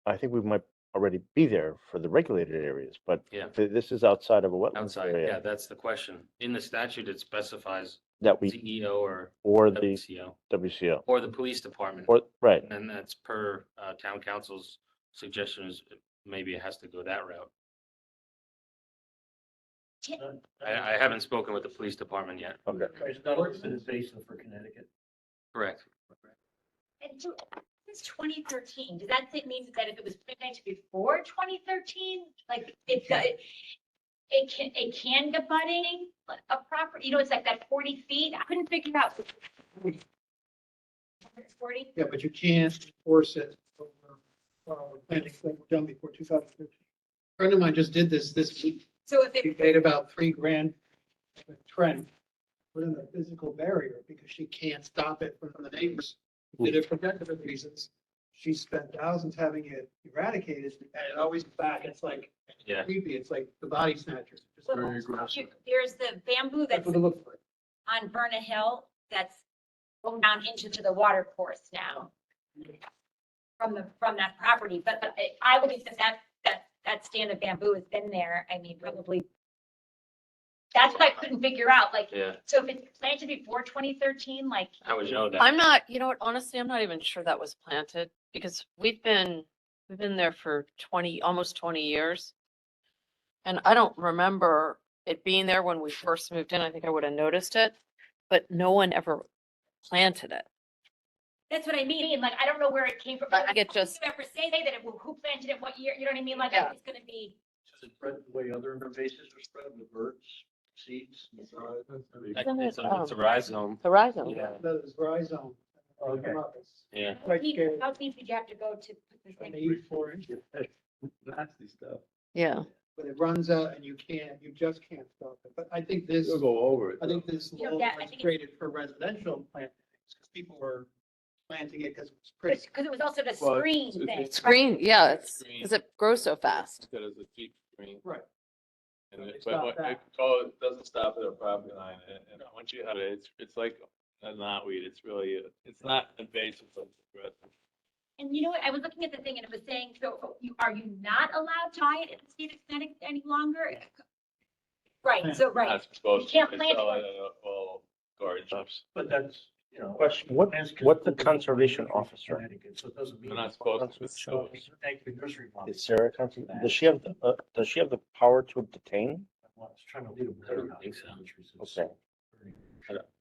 I think we might already be there for the regulated areas, but Yeah. if this is outside of a wetlands Outside, yeah, area, that's the question. In the statute, it specifies that we, CEO or or the WCO, WCO, or the police department. or, right, And that's per town council's suggestion is maybe it has to go that route. I haven't spoken with the police department yet. okay. It's not open basin for Connecticut. Correct. And so, since 2013, does that mean that if it was planted before 2013, like it can get budding a property, it's like that 40 feet? I couldn't figure out. 40? Yeah, but you can't force it over, plantings that were done before 2013. A friend of mine just did this week. So if He it, paid about $3,000 for Trent, put in a physical barrier because she can't stop it from the neighbors. Did it for protective reasons. She spent thousands having it eradicated and it always back. It's like Yeah. creepy. It's like the body snatchers. Just Well, very aggressive. there's the bamboo That's that's what it looks like. on Verna Hill that's going down into the water course now. From that property, but I would think that stand of bamboo has been there, I mean, probably. That's what I couldn't figure out, like, Yeah, so if it's planted before 2013, like. how would you know that? I'm not, honestly, I'm not even sure that was planted because we've been there for almost 20 years. And I don't remember it being there when we first moved in. I think I would have noticed it, but no one ever planted it. That's what I mean, like, I don't know where it came from. I get just- Who ever say that, who planted it, what year, you know what I mean, like, Yeah. it's gonna be. Does it spread the way other invasives are spread with birds, seeds? Isn't It's it, a rhizome. Horizon? Yeah. That is rhizome. Okay. Yeah. Quite scary. How deep did you have to go to put this They thing? eat 4 inches, Nasty stuff. Yeah. but it runs out and you just can't stop it. But I think this, You'll go over it. I think this Yeah, law yeah, I was think created for residential plantings because people were planting it because it was pretty. Because it was also the Well, screen it's- thing. it's- Screen, yeah, it's, Screen. because it grows so fast. Instead of the cheap screen. Right. And So they it, stop but that. it doesn't stop at a property line, and once you have it, it's like a knotweed, it's really, it's not invasive, but it's aggressive. And you know what, I was looking at the thing and it was saying, so are you not allowed to buy it in the state of Connecticut any longer? Right, so, right, Not supposed You can't to, plant it's all it. at all garden shops. But that's, Question, plants can what's the grow conservation in officer? Connecticut, so it doesn't mean. They're not supposed to. So, thank you, nursery mom. Is Sarah, does she have the power to detain? I was trying to lead them. I don't think so.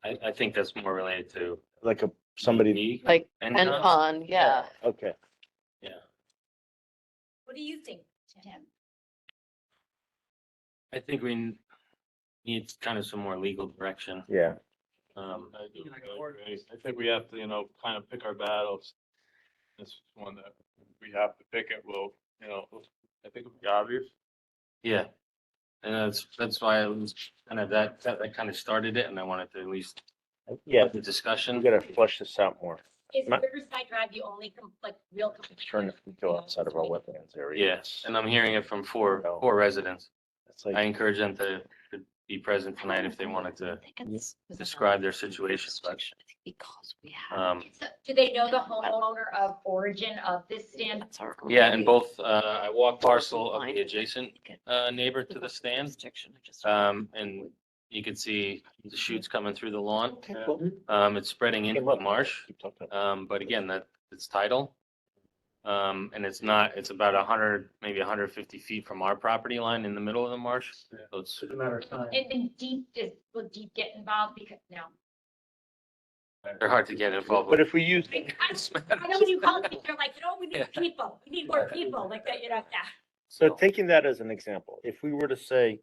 Okay, I think that's more related to. like somebody, me Like, and and John. pond, yeah. okay. Yeah. what do you think, Tim? I think we need kind of some more legal direction. Yeah, I do, I agree. I think we have to, kind of pick our battles. This is one that we have to pick it, I think it'll be obvious. Yeah. And that's why I was kind of that kind of started it and I wanted to at least yeah, have the discussion. we gotta flush this out more. Is My- Riverside Drive the only real? It's trying to go outside of our wetlands area. Yes, and I'm hearing it from four No. residents. It's I like, encourage them to be present tonight if they wanted to describe their situation, but, Because we have. So do they know the homeowner of origin of this stand? That's our. yeah, and both, I walked parcel of Fine. the adjacent, neighbor to the stand. Jurisdiction, I just- And you can see the shoots coming through the lawn. okay, cool. It's spreading into the marsh. Keep talking. But again, it's tidal. And it's not, it's about 100, maybe 150 feet from our property line in the middle of the marsh. So it's, It's a matter of time. And will Deep get involved because, no. they're hard to get involved But with. if we use, I know when you call it, you're like, we need people, we need more people, like that, yeah. so taking that as an example, if we were to say,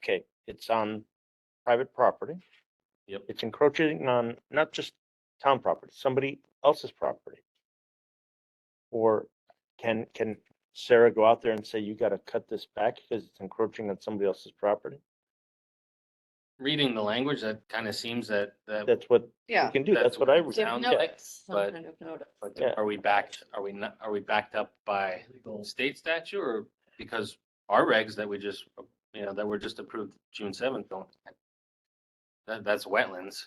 okay, it's on private property. Yep. It's encroaching on not just town property, somebody else's property. Or can Sarah go out there and say, you gotta cut this back because it's encroaching on somebody else's property? Reading the language, that kind of seems that That's what we Yeah. can do. That's what I would. Give sounds yeah. like, notice, some but- kind of notice. but Yeah. are we backed, are we not, are we backed up by state statute or because our regs that we just, that were just approved June 7th don't, that's wetlands.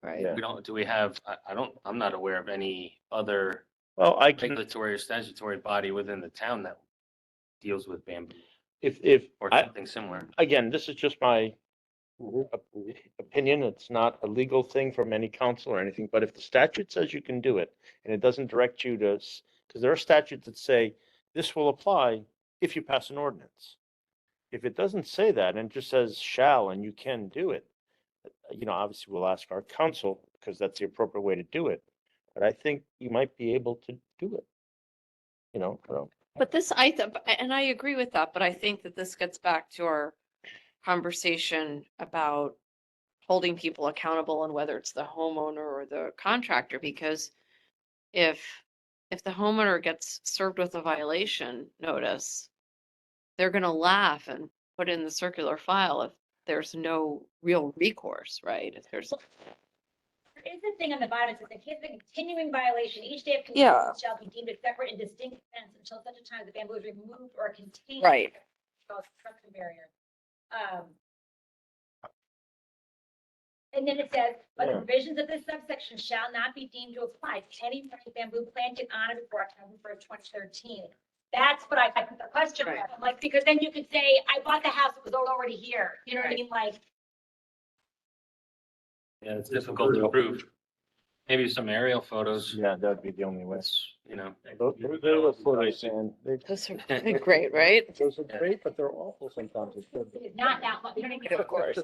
Right. Yeah. We don't, do we have, I'm not aware of any other Well, I can, regulatory or statutory body within the town that deals with bamboo if, or I, something similar. again, this is just my opinion. It's not a legal thing from any council or anything, but if the statute says you can do it and it doesn't direct you to, because there are statutes that say this will apply if you pass an ordinance. If it doesn't say that and just says shall and you can do it, obviously we'll ask our council because that's the appropriate way to do it. But I think you might be able to do it. So, But this, and I agree with that, but I think that this gets back to our conversation about holding people accountable and whether it's the homeowner or the contractor, because if the homeowner gets served with a violation notice, they're gonna laugh and put in the circular file if there's no real recourse, right? If there's, There is a thing on the bottom, it says, in case of a continuing violation, each day of Yeah. continuance shall be deemed a separate and distinct offense until such a time as the bamboo is removed or contained. right, Structure barrier. And then it says, but the Yeah. provisions of this subsection shall not be deemed to apply to any bamboo planted on or before October 1st, 2013. That's what I put the question Right. mark. I'm like, because then you could say, I bought the house, it was already here. You know what I Right. mean? Like, Yeah, it's difficult to prove. Maybe some aerial photos, yeah, that would be the only way. They're the photos and those are great, right? those are great, but they're awful sometimes. It's good. it's not that much. You know what I mean? Of course.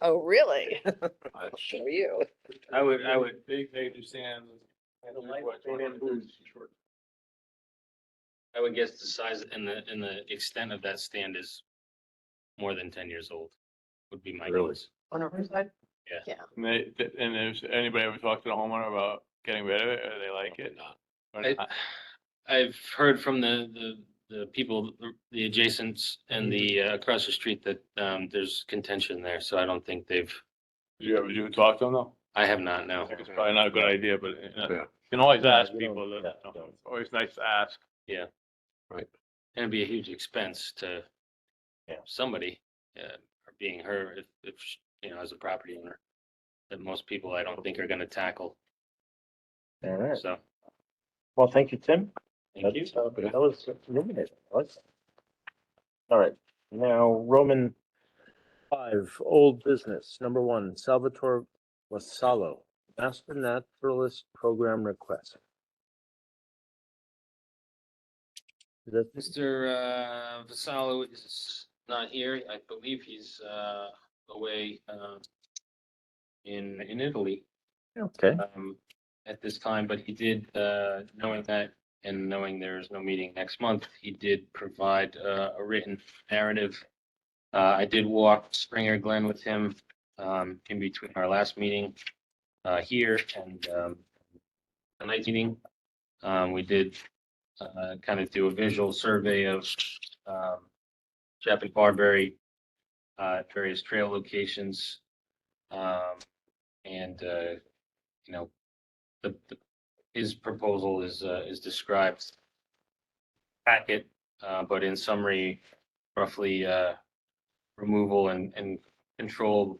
Oh, really? I'll show you. I would, Big native stands. I would guess the size and the extent of that stand is more than 10 years old, would be my Really? guess. On Riverside? And there's anybody ever talked to the homeowner about getting rid of it, or they like it? Or not? I've heard from the people, the adjacents and the across the street that there's contention there, so I don't think they've, Did you ever talk to them though? I have not, I no. think it's probably not a good idea, but Yeah. you can always Yeah, ask you don't- people, yeah, it's don't. always nice to ask. And it'd be a huge expense to Yeah. somebody, or being her, if, as a property owner, that most people I don't think are gonna tackle, All right. so, Well, thank you, Tim. thank you. That was illuminating. I like that. All right, now Roman 5, old business, number 1, Salvatore Vassallo, Master Naturalist Program request. Is that Mr. Vassallo is not here. I believe he's away in Italy okay? at this time, but he did, knowing that and knowing there's no meeting next month, he did provide a written narrative. I did walk Springer Glen with him in between our last meeting here and tonight's meeting. We did kind of do a visual survey of Chapel Barberry, various trail locations. And, the his proposal is described packet, but in summary, roughly, removal and controlled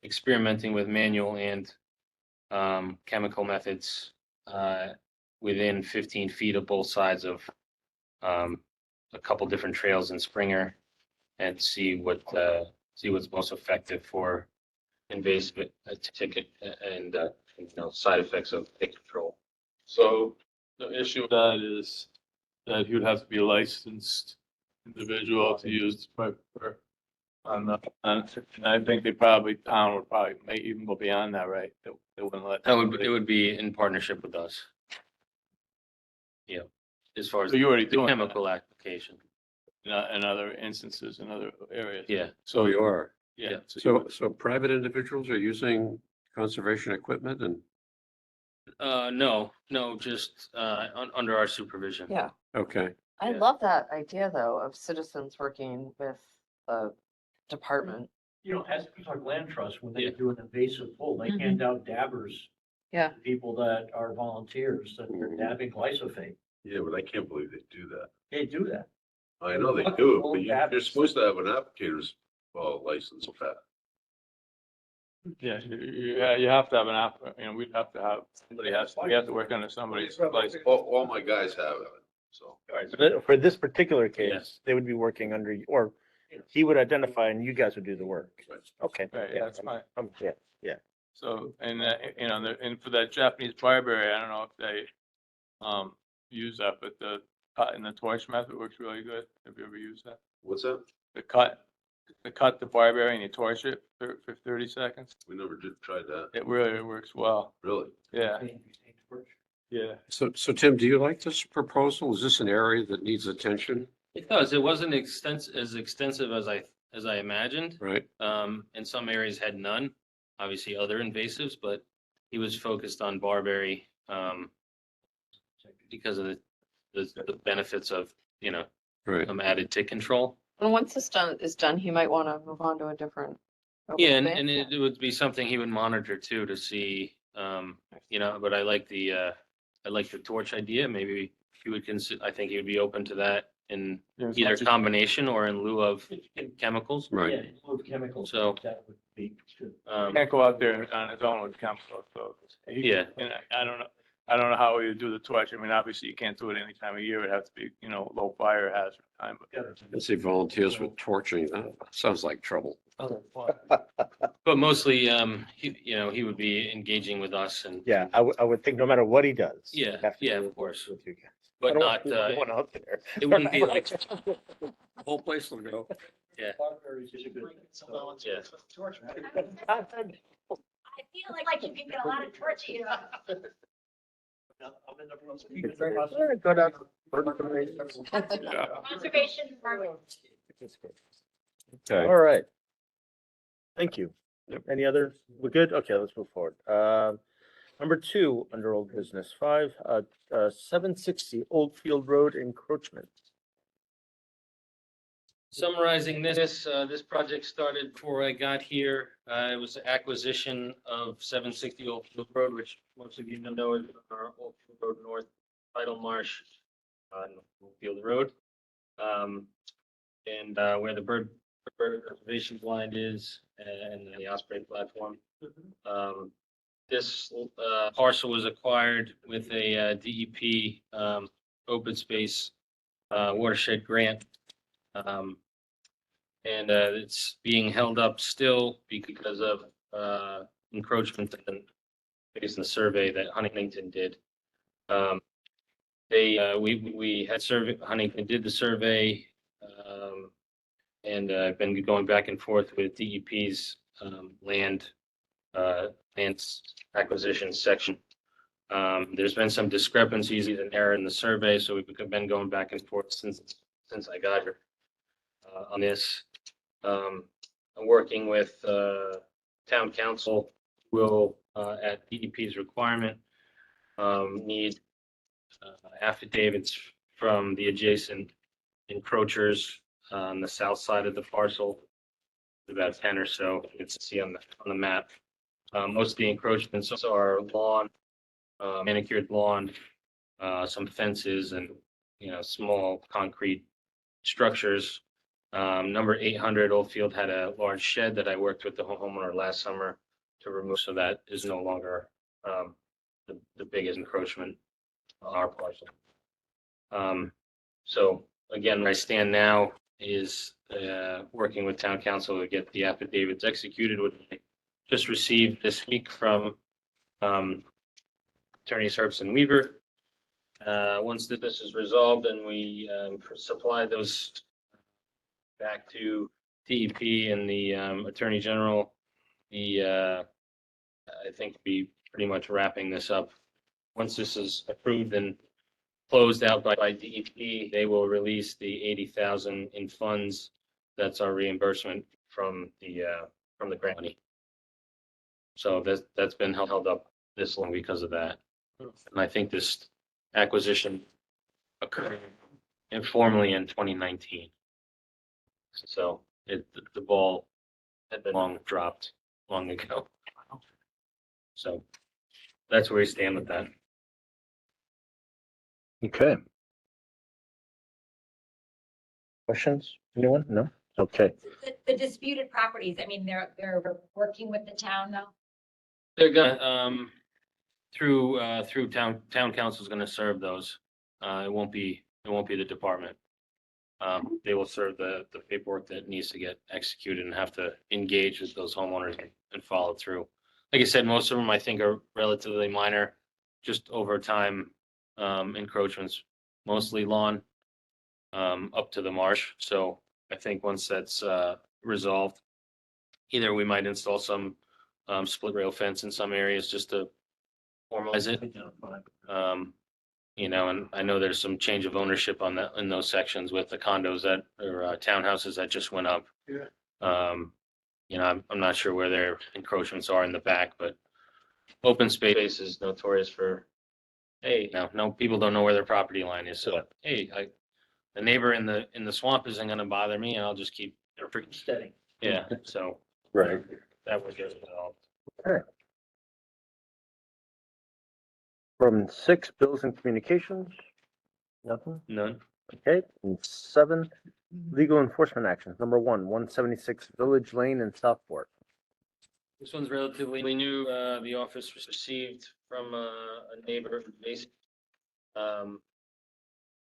experimenting with manual and chemical methods within 15 feet of both sides of a couple different trails in Springer, and see what's most effective for invasive ticket and side effects of tick control. So the issue with that is that he would have to be a licensed individual to use for and I think town would probably may even go beyond that, right? They wouldn't let. It would be in partnership with us. Yeah, as far as So you already the doing that chemical application. in other instances, in other areas. Yeah. So you are. Yeah. So private individuals are using conservation equipment and, No, just under our supervision. Yeah. okay, I Yeah. love that idea though of citizens working with the department. You know, as like land trust, when they Yeah. do an invasive pull, they hand out dabbers. Yeah. to People that are volunteers, that they're dabbing glyphosate. Yeah, but I can't believe they do that. They do that. I know they do it, but you're supposed to have an applicator's license for that. Yeah, you have to have an app, we'd have to have, we have to work under somebody's license. All my guys have it, so. For this particular case, Yes. they would be working under, or he would identify and you guys would do the work. Okay. Right, yeah, that's fine. Yeah, So, and, and for that Japanese barberry, I don't know if they, use that, but the cut and the torch method works really good. Have you ever used that? What's that? The cut the barberry and you torch it for 30 seconds. We never did try that, It really works well. really. Yeah, yeah. so Tim, do you like this proposal? Is this an area that needs attention, It does. It wasn't as extensive as I imagined. right? And some areas had none, obviously other invasives, but he was focused on barberry, because of the benefits of, Right, added tick control. And once this is done, he might want to move on to a different. open Yeah, space. and it would be something he would monitor too, to see, but I like the torch idea. Maybe he would I think he would be open to that in either combination or in lieu of chemicals. Yeah, right. include chemicals. So- That would be good. Can't go out there on his own with chemicals, so. Yeah. And I don't know how you do the torch. I mean, obviously you can't do it any time of year. It'd have to be, low fire hazard time, but. Let's see, volunteers with torching, that sounds like trouble. But mostly, he would be engaging with us and, yeah, I would think no matter what he does. he'd Yeah, have to yeah, work of course. With you guys. I but don't not, want anyone out there. it wouldn't be like, The whole place will go. Barberries is a good thing. Some volunteers Yeah. with the torch, right? I feel like you can get a lot of torches. I'm in the process. All right, go down. Conservation Department. Okay, All right. Thank you. Yep. Any other, we're good? Okay, let's move forward. Number 2, under old business, 760 Oldfield Road encroachment. summarizing this project started before I got here. It was acquisition of 760 Oldfield Road, which most of you know is our Oldfield Road North, Tidal Marsh, Oldfield Road. And where the bird conservation blind is and the Osprey platform. This parcel was acquired with a DEP open space watershed grant. And it's being held up still because of encroachment based on the survey that Huntington did. We had Huntington did the survey, and I've been going back and forth with DEP's land acquisition section. There's been some discrepancies, an error in the survey, so we've been going back and forth since I got here on this. I'm working with town council, will at DEP's requirement need affidavits from the adjacent encroachers on the south side of the parcel, about 10 or so. You can see on the map. Most of the encroachments are lawn manicured lawn, some fences and, small concrete structures. Number 800 Oldfield had a large shed that I worked with the homeowner last summer to remove, so that is no longer the biggest encroachment on our parcel. So again, where I stand now is working with town council to get the affidavits executed, which I just received this week from attorneys Herbst and Weaver. Once this is resolved and we supply those back to DEP and the Attorney General, I think be pretty much wrapping this up. Once this is approved and closed out by DEP, they will release the 80,000 in funds. That's our reimbursement from the grant money. So that's been held up this long because of that. And I think this acquisition occurred informally in 2019. So the ball had been long dropped long ago. So that's where we stand with that. Okay. Questions? Anyone? No? Okay. The disputed properties, I mean, they're working with the town now? They're gonna, through town council is gonna serve those. It won't be the department. They will serve the paperwork that needs to get executed and have to engage with those homeowners and follow through. Like I said, most of them I think are relatively minor, just over time encroachments, mostly lawn up to the marsh. So I think once that's resolved, either we might install some split rail fence in some areas just to formalize it. And I know there's some change of ownership on that in those sections with the condos that or townhouses that just went up. Yeah. I'm not sure where their encroachments are in the back, but open space is notorious for, hey, no, people don't know where their property line is. So, hey, the neighbor in the swamp isn't going to bother me, and I'll just keep pretty steady. Yeah. So Right. that would get resolved. From 6, bills and communications? Nothing? None. Okay. And 7, legal enforcement actions. Number 1, 176 Village Lane in Southport. This one's relatively new. The office was received from a neighbor.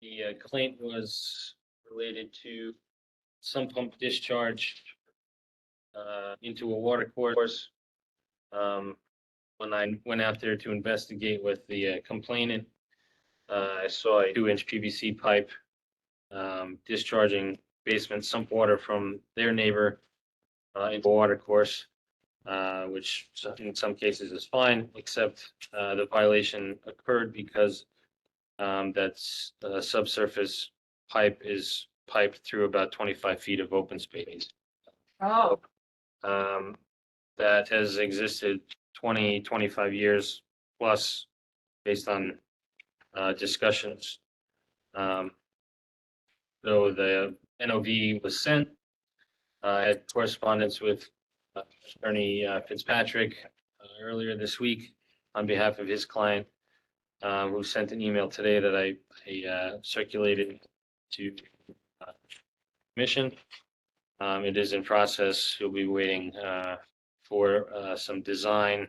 The complaint was related to some pump discharge into a water course. When I went out there to investigate with the complainant, I saw a 2-inch PVC pipe discharging basement sump water from their neighbor into a water course, which in some cases is fine, except the violation occurred because that's subsurface pipe is piped through about 25 feet of open space. Oh. That has existed 20, 25 years plus based on discussions. So the NOV was sent. I had correspondence with Attorney Fitzpatrick earlier this week on behalf of his client, who sent an email today that I circulated to commission. It is in process. He'll be waiting for some design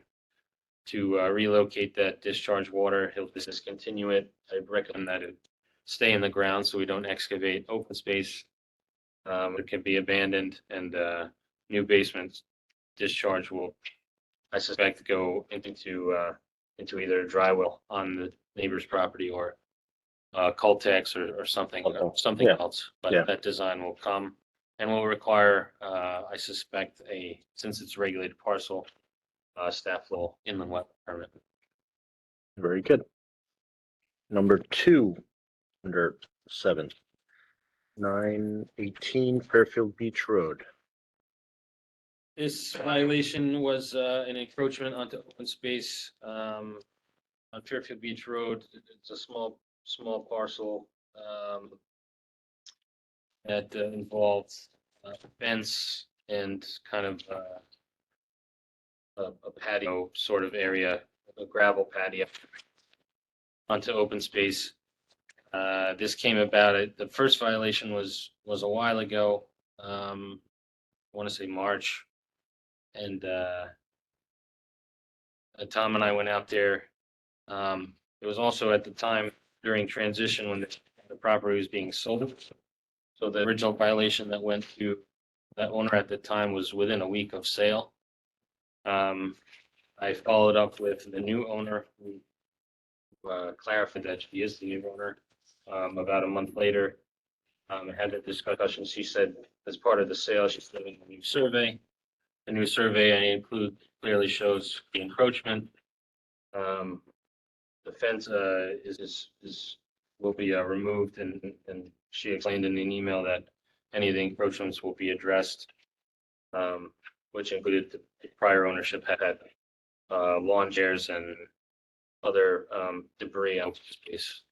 to relocate that discharge water. He'll discontinue it. I recommend that it stay in the ground so we don't excavate open space. It can be abandoned, and new basement discharge will, I suspect, go into either a dry well on the neighbor's property or Coltex or something Yeah. else. But Yeah. that design will come and will require, I suspect, since it's a regulated parcel, staff level inland wetland permit. Very good. Number 2, under 7, 918 Fairfield Beach Road. This violation was an encroachment onto open space on Fairfield Beach Road. It's a small parcel that involves a fence and kind of a patio sort of area a gravel patio onto open space. This came about, the first violation was a while ago, I want to say March. And Tom and I went out there. It was also at the time during transition when the property was being sold. So the original violation that went to that owner at the time was within a week of sale. I followed up with the new owner who clarified that she is the new owner. About a month later, I had a discussion. She said, as part of the sale, she's doing a new survey. The new survey clearly shows the encroachment. The fence will be removed, and she explained in an email that any of the encroachments will be addressed, which included the prior ownership had lawn chairs and other debris on the space.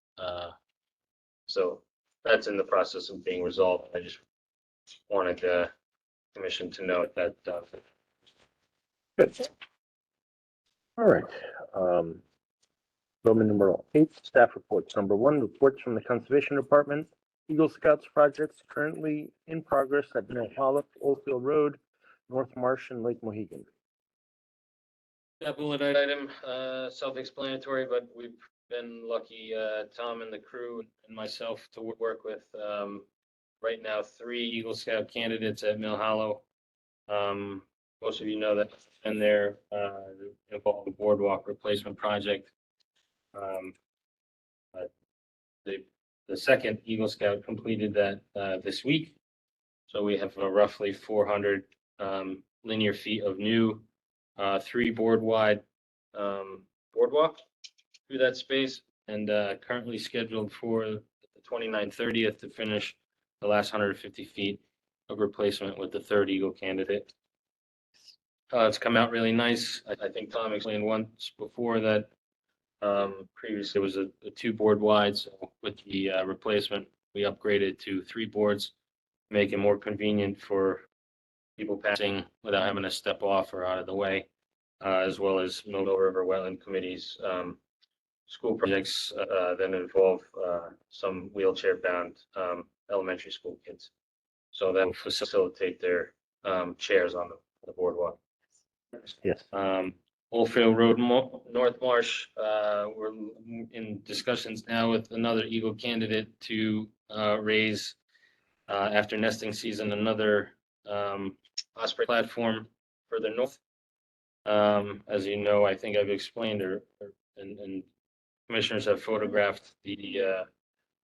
So that's in the process of being resolved. I just wanted the commission to note that. Good. All right. Roman numeral 8, staff reports. Number 1, reports from the Conservation Department. Eagle Scouts projects currently in progress at Mill Hollow, Oldfield Road, North Marsh, and Lake Mohegan. That bullet item, self-explanatory, but we've been lucky, Tom and the crew and myself to work with, right now, 3 Eagle Scout candidates at Mill Hollow. Most of you know that and they're involved in the boardwalk replacement project. But the second Eagle Scout completed that this week. So we have roughly 400 linear feet of new 3 board wide boardwalk through that space, and currently scheduled for the 29th, 30th to finish the last 150 feet of replacement with the 3rd Eagle candidate. It's come out really nice. I think Tom explained once before that previously it was a 2 board wide. So with the replacement, we upgraded to 3 boards, make it more convenient for people passing without having to step off or out of the way, as well as Mill River Wetland Committee's school projects that involve some wheelchair bound elementary school kids. So that will facilitate their chairs on the boardwalk. Yes. Oldfield Road, North Marsh, we're in discussions now with another Eagle candidate to raise, after nesting season, another osprey platform further north. As you know, I think I've explained, and commissioners have photographed the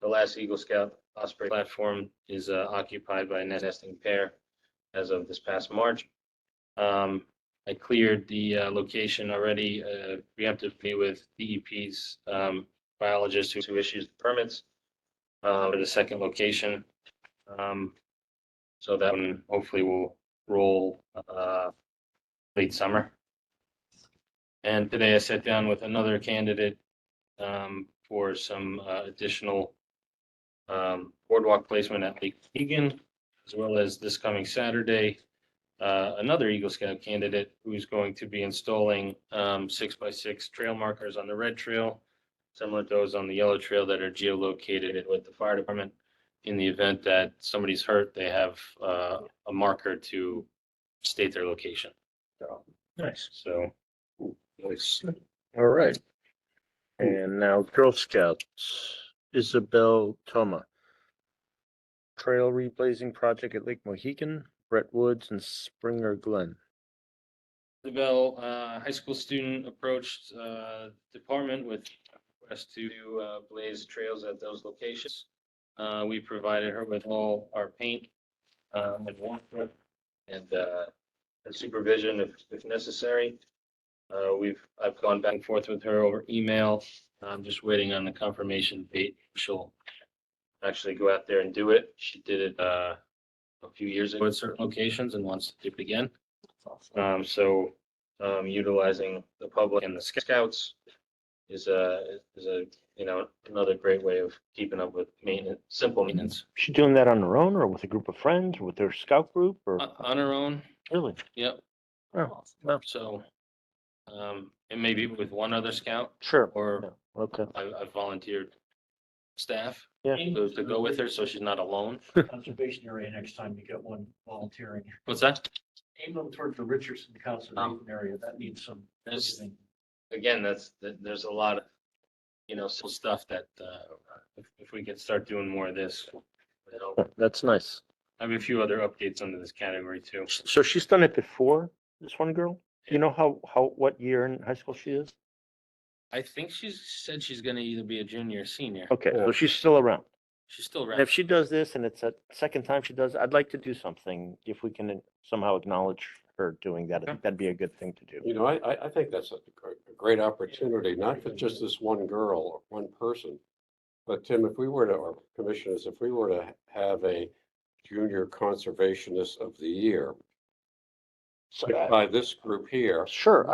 last Eagle Scout osprey platform is occupied by a nesting pair as of this past March. I cleared the location already preemptively with DEP's biologist who issues the permits for the second location. So that one hopefully will roll late summer. And today I sat down with another candidate for some additional boardwalk placement at Lake Mohegan, as well as this coming Saturday, another Eagle Scout candidate who's going to be installing 6x6 trail markers on the red trail, similar to those on the yellow trail that are geolocated with the fire department. In the event that somebody's hurt, they have a marker to state their location. So, Nice. So, nice. All right. And now Girl Scouts, Isabel Toma. Trail reblazing project at Lake Mohegan, Brett Woods, and Springer Glen. Isabel, high school student, approached department with request to blaze trails at those locations. We provided her with all our paint and water and supervision if necessary. I've gone back and forth with her over email. I'm just waiting on the confirmation date. She'll actually go out there and do it. She did it a few years ago at certain locations and wants to do it again. So utilizing the public and the scouts is another great way of keeping up with maintenance, simple maintenance. She doing that on her own or with a group of friends or with her scout group or? On her own. Really? Yep. Oh, well, So It may be with one other scout Sure. or Yeah, okay, I volunteered staff yeah. to go with her, so she's not alone. Conservation area next time you get one volunteering. What's that? Aim them towards the Richardson Conservation Area. That needs some. There's- visiting. Again, there's a lot of, some stuff that, if we could start doing more of this. it'd help. That's nice. I have a few other updates under this category too. So she's done it before, this one girl? You know what year in high school she is? I think she's said she's gonna either be a junior or senior. Okay, so she's still around. She's still And around. if she does this and it's a second time she does, I'd like to do something, if we can somehow acknowledge her doing that, I think that'd be a good thing to do. You know, I think that's a great opportunity, not for just this one girl or one person. But Tim, if we were to, or commissioners, if we were to have a junior conservationist of the year So, by this group here, Sure,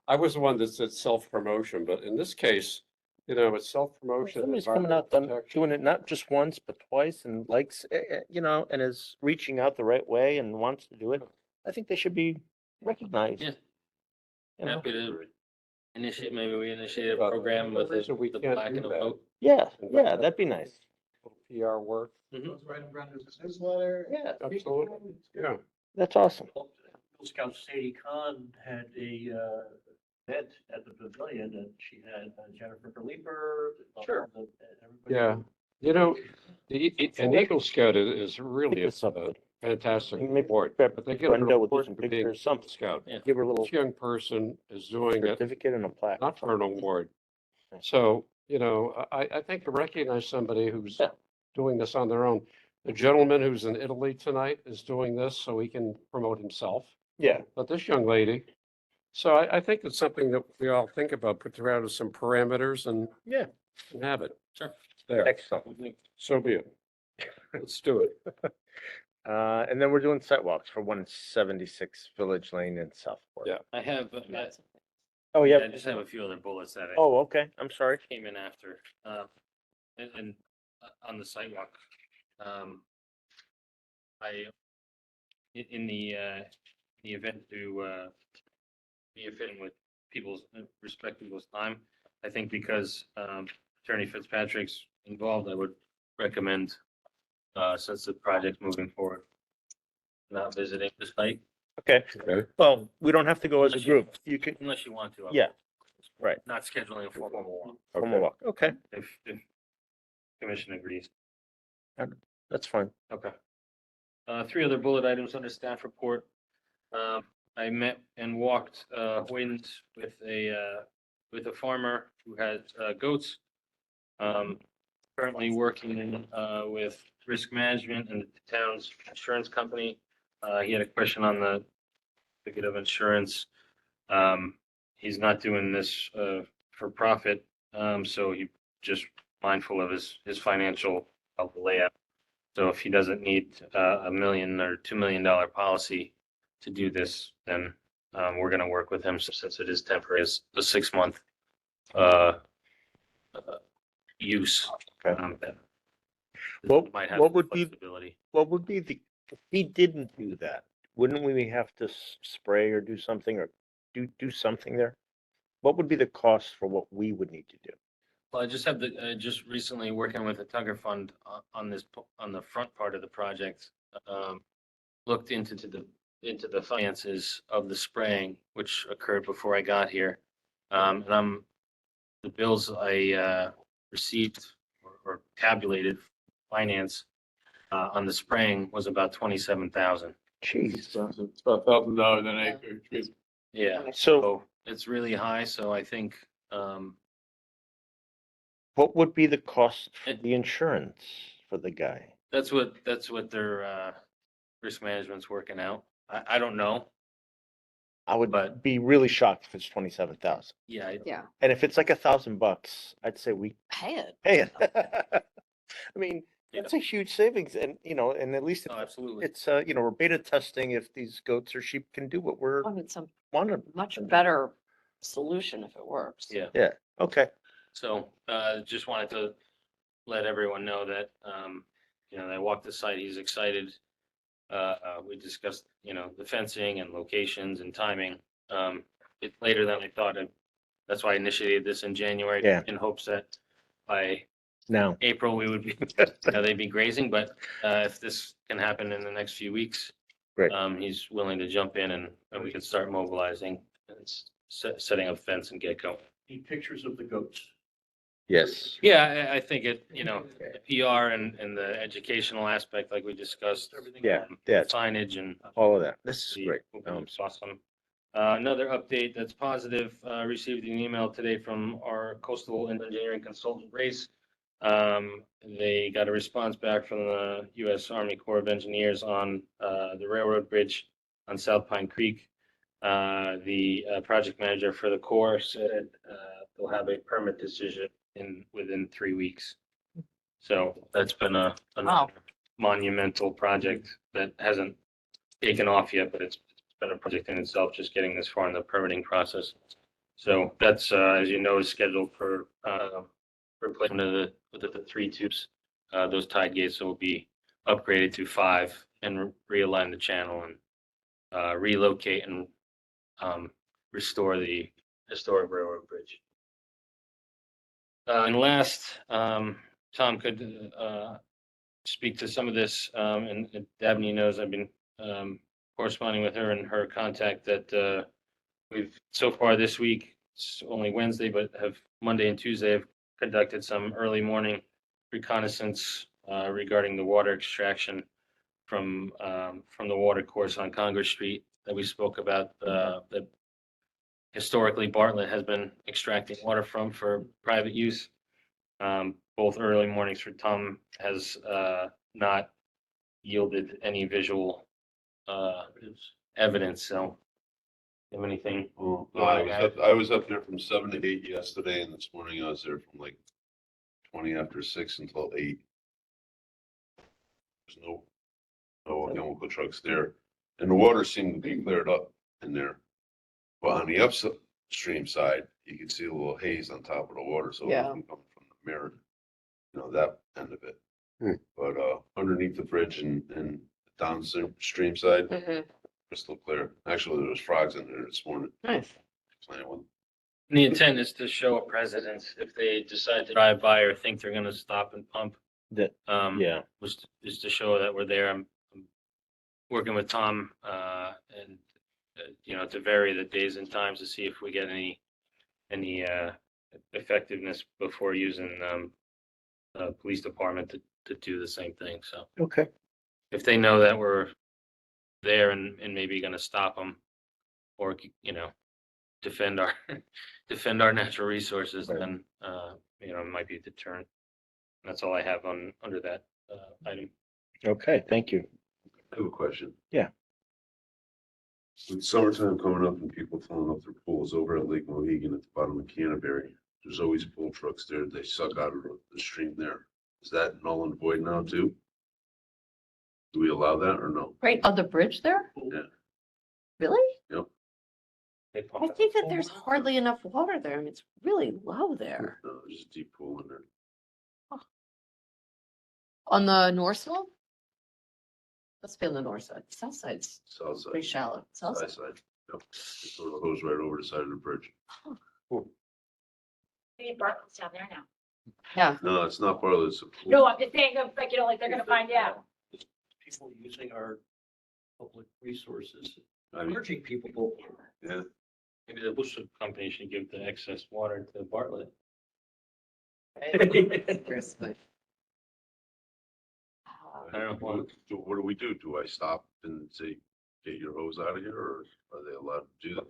I was the one that said self-promotion, but in this case, it's self-promotion. somebody's coming out, doing it not just once, but twice and likes, and is reaching out the right way and wants to do it. I think they should be recognized. Yeah. You know? Happy to maybe we initiate a But program with reason we the can't plaque do and a that. vote. Yeah, that'd be nice. PR work, Goes right in Brenda's newsletter. Yeah, absolutely, yeah. that's awesome. Girl Scout Sadie Khan had a event at the pavilion and she had Jennifer Leaper. Sure. Yeah, an Eagle Scout is really It's a something. fantastic Maybe award, but they get a Brenda would do reward some for being a pictures, something. Scout. Yeah. Give her a little This young person is doing it certificate and a plaque. not for an award. So, I think to recognize somebody who's Yeah. doing this on their own. The gentleman who's in Italy tonight is doing this so he can promote himself. Yeah, But this young lady, so I think it's something that we all think about, put together some parameters and yeah, have it. Sure. There, excellent. so be it. Let's do it. And then we're doing sidewalks for 176 Village Lane in Southport. Yeah. I have, Oh, I yeah. just have a few other bullets that I Oh, okay, I'm sorry. came in after, and on the sidewalk. In the event to, be efficient with people's, respect people's time, I think because, Attorney Fitzpatrick's involved, I would recommend, since the project's moving forward, not visiting the site, Okay, Okay. well, we don't have to go as a group. You can, unless you want to. yeah, right. Not scheduling a formal walk, Formal walk. Okay, if commission agrees. that's fine. Okay. Three other bullet items under staff report. I met and walked, Hoynes with a farmer who had, goats. Currently working, with risk management and the town's insurance company. He had a question on the certificate of insurance. He's not doing this, for profit, so he just mindful of his financial layout. So if he doesn't need $1 million or $2 million policy to do this, then we're gonna work with him since it is temporary, it's a 6-month use. Okay. That What- might have what would be- flexibility. What would be if he didn't do that, wouldn't we have to spray or do something or do something there? What would be the cost for what we would need to do? Well, I just have just recently working with the Tucker Fund on the front part of the project. Looked into the finances of the spraying, which occurred before I got here. And the bills I received or tabulated finance on the spraying was about 27,000. Jeez. It's about $1,000 an acre. Yeah, So so it's really high, so I think, what would be the cost for It- the insurance for the guy? that's what their risk management's working out. I don't know. I would But- be really shocked if it's 27,000. Yeah, Yeah, And if it's like $1,000, I'd say we pay it. pay it. I mean, Yeah. that's a huge savings and, and at least no, absolutely. it's, we're beta testing if these goats or sheep can do what we're I mean, it's a wanting. much better solution if it works. Yeah. Okay, So, just wanted to let everyone know that, I walked the site, he's excited. We discussed, the fencing and locations and timing. it's later than I thought. And that's why I initiated this in January. Yeah. In hopes that by Now, April, we would be, they'd be grazing, but if this can happen in the next few weeks, Great. He's willing to jump in and we can start mobilizing and setting up fence and get going. Need pictures of the goats. yes, Yeah, I think it, the PR and the educational aspect, like we discussed. Everything. yeah, yeah, Signage and. all of that. This is great. It's awesome. Another update that's positive, received an email today from our coastal engineering consultant, Race. They got a response back from the U.S. Army Corps of Engineers on the railroad bridge on South Pine Creek. The project manager for the Corps said they'll have a permit decision within 3 weeks. So that's been a monumental project that hasn't taken off yet, but it's been a project in itself, just getting this far in the permitting process. So that's, as you know, is scheduled for replacement of the 3 tubes. Those tide gates will be upgraded to 5 and realign the channel and relocate and restore the historic railroad bridge. And last, Tom could speak to some of this, and Dabney knows I've been corresponding with her and her contact that we've so far this week, it's only Wednesday, but have Monday and Tuesday have conducted some early morning reconnaissance regarding the water extraction from the water course on Congress Street that we spoke about, that historically Bartlett has been extracting water from for private use. Both early mornings for Tom has not yielded any visual evidence, so have anything? Well, I was up there from 7 to 8 yesterday, and this morning I was there from like 20 after 6 until 8. There's no chemical trucks there, and the water seemed to be cleared up in there. But on the upstream side, you can see a little haze on top of the water, so it Yeah. wasn't coming from the mirror, that end of it. But underneath the bridge and downstream side, crystal clear. Actually, there was frogs in there this morning. Nice. Playing with them. The intent is to show a precedence if they decide to drive by or think they're gonna stop and pump. That, yeah, Was is to show that we're there. I'm working with Tom, and, to vary the days and times to see if we get any effectiveness before using, police department to do the same thing. So okay, if they know that we're there and maybe gonna stop them or, defend our natural resources, Right. then, it might be a deterrent. That's all I have under that, item. okay, thank you. I have a question. Yeah. With summertime coming up and people filling up their pools over at Lake Mohegan at the bottom of Canterbury, there's always pool trucks there. They suck out of the stream there. Is that null and void now too? Do we allow that or no? Right on the bridge there? Yeah. Really? They pump I it. think that there's hardly enough water there. I mean, it's really low there. No, there's a deep pool in there. On the north side? Let's be on the north side. South side's South pretty side, shallow. South side side. side. Yep. They throw the hose right over the side of the bridge. Maybe Bartlett's down there now. Yeah. No, it's not Bartlett, it's a pool. No, I'm just saying, like, they're gonna find out. People using our public resources, I mean, urging people. yeah, Maybe the Bush Company should give the excess water to Bartlett. I don't know. what do we do? Do I stop and say, get your hose out of here, or are they allowed to do that?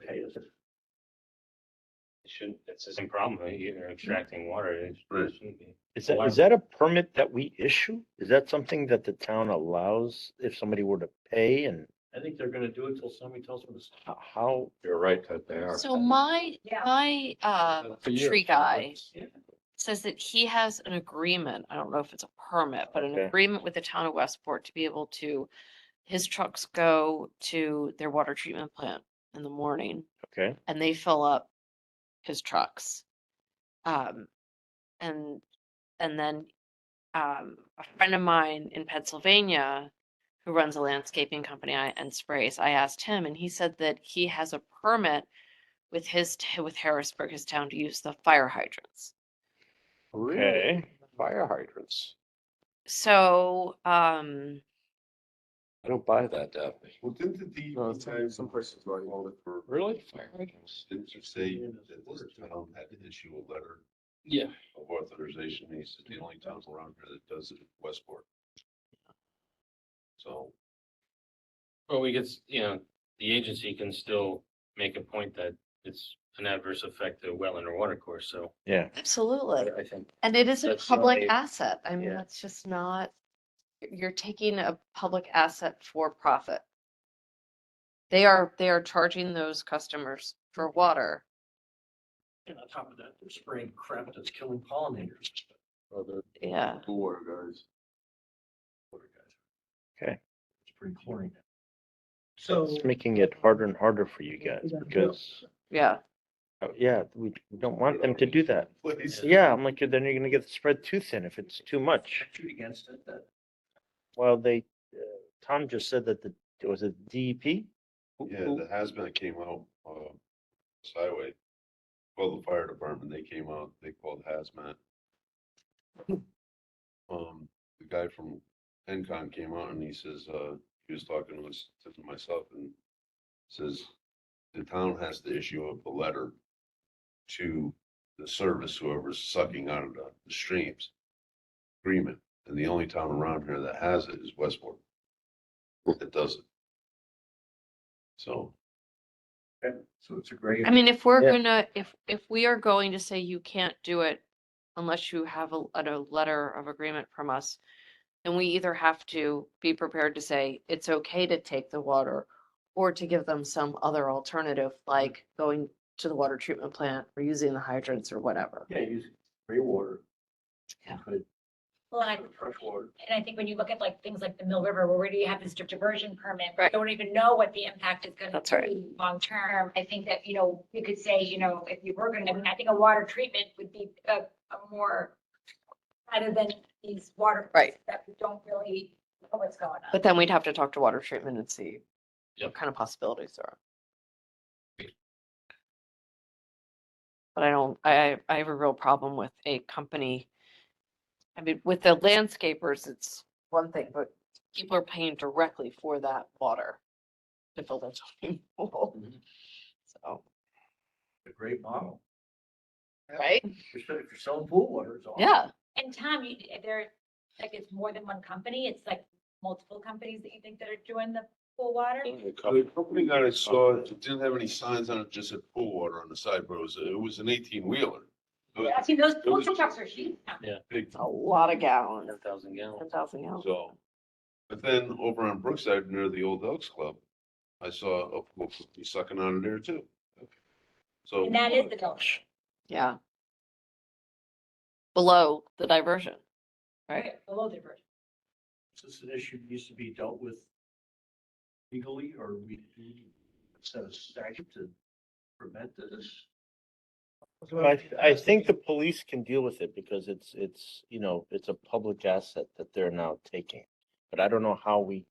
It shouldn't, it's the same problem, you're extracting water, it Right. shouldn't be. Is that a permit that we issue? Is that something that the town allows if somebody were to pay, and I think they're gonna do it till somebody tells them to stop. how? You're right that they are. So my For years. tree guy Yeah. says that he has an agreement. I don't know if it's a permit, but an Okay. agreement with the town of Westport to be able to, his trucks go to their water treatment plant in the morning Okay, and they fill up his trucks. And then, a friend of mine in Pennsylvania who runs a landscaping company and sprays, I asked him and he said that he has a permit with with Harrisburg, his town, to use the fire hydrants. Okay. Fire hydrants. So, I don't buy that, Daphne. Well, didn't the DEP guys, some places like all it for? Really? Fire hydrants? Didn't you say that this town had to issue a letter Yeah. of authorization? He said the only town around here that does it is Westport. So, Well, we could, the agency can still make a point that it's an adverse effect to wetland or water course, so Yeah. absolutely. I think. And it is a That's the public only- asset. I mean, Yeah. that's just not, you're taking a public asset for profit. They are charging those customers for water. And on top of that, they're spraying crap that's killing pollinators. Yeah. water guys. Okay. It's pretty chlorine. So, It's making it harder and harder for you guys because, Yeah. yeah, we don't want them to do that. Please. Yeah, I'm like, then you're gonna get spread too thin if it's too much. I shoot against it, that Well, Tom just said that was it DEP? Yeah, the hazmat came out, Highway. Called the fire department, they came out, they called hazmat. The guy from NCON came out and he says, he was talking to us, to myself and says, the town has to issue a letter to the service, whoever's sucking out of the streams. Agreement, and the only town around here that has it is Westport. That does it. So, so it's a great. I mean, if we're Yeah. gonna, if we are going to say you can't do it unless you have a letter of agreement from us, then we either have to be prepared to say it's okay to take the water or to give them some other alternative, like going to the water treatment plant or using the hydrants or whatever. Yeah, use gray water. Yeah. But Well, and fresh water. I think when you look at like things like the Mill River, where already have this diversion permit, we Right. don't even know what the impact is gonna That's right. be long term. I think that, you could say, if you were gonna, I mean, I think a water treatment would be a more, rather than these water. Right. That we don't really know what's going on. But then we'd have to talk to water treatment and see Yep. what kind of possibilities there are. But I have a real problem with a company. I mean, with the landscapers, it's one thing, but people are paying directly for that water to fill their swimming pool. So, A great model. right? If you're selling pool water, it's awesome. Yeah. And Tom, like, it's more than one company, it's like multiple companies that you think that are doing the pool water? the company that I saw, it didn't have any signs on it, just said pool water on the side, but it was an 18-wheeler. I see those pool was- trucks are huge. Big, A lot of gallons, 10,000 gallons. 10,000 gallons. so. But then over on Brookside near the old Elks Club, I saw a pool be sucking out of there too. So. And that is the village. Yeah. Below the diversion, right? Below the diversion. Is this an issue that needs to be dealt with legally, or we set a statute to prevent this? I think the police can deal with it because it's, it's a public asset that they're now taking. But I don't know how we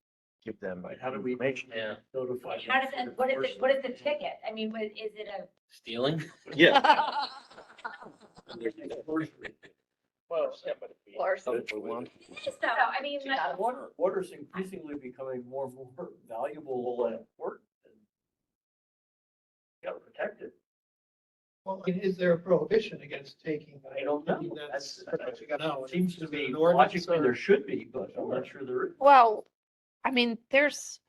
give them Right, how do we information. Yeah. Notify. How does that, what is the ticket? I mean, is it a? Stealing? Yeah. Well, So, I mean, like, water's increasingly becoming more and more valuable and important. And gotta protect it. well, is there a prohibition against taking? I don't know. mean, That's, No, seems to is there be an ordinance logically or- there should be, but I'm not sure there is. Well, I mean, there's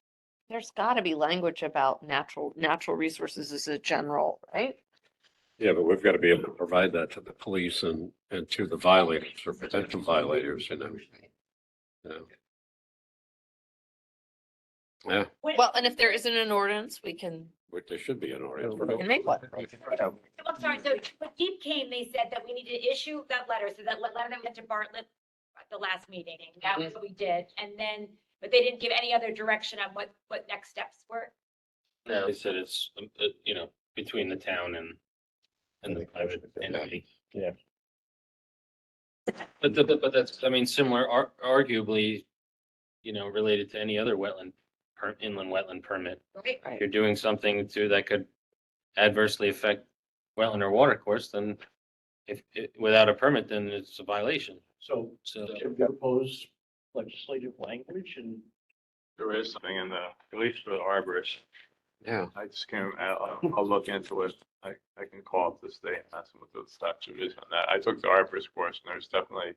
gotta be language about natural resources as a general, right? Yeah, but we've got to be able to provide that to the police and to the violators or potential violators, Yeah. Yeah, Well, and if there isn't an ordinance, we can there should be an ordinance. make one. I'm sorry, so when Deep came, they said that we need to issue that letter, so that letter that we went to Bartlett at the last meeting, that was what we did, and then, but they didn't give any other direction on what next steps were. No, they said it's, between the town and the private entity. Yeah. But that's, I mean, similar, arguably, related to any other inland wetland permit. Right. Right. You're doing something that could adversely affect wetland or water course, then without a permit, then it's a violation. So, So, should we propose legislative language and There is something in the, at least for the arborists. Yeah. I just can't, I'll look into it. I can call up the state and ask them what the statute is on that. I took the arborist course and there's definitely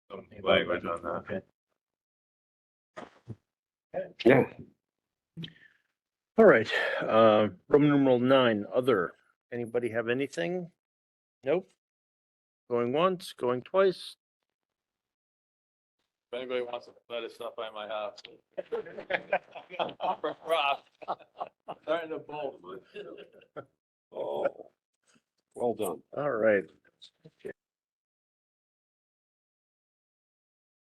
some language on that. Okay. Yeah. All right, Roman numeral 9, other. Anybody have anything? Nope. Going once, going twice. If anybody wants to let us stop by my house. Starting to bolt. Oh, well done. All right.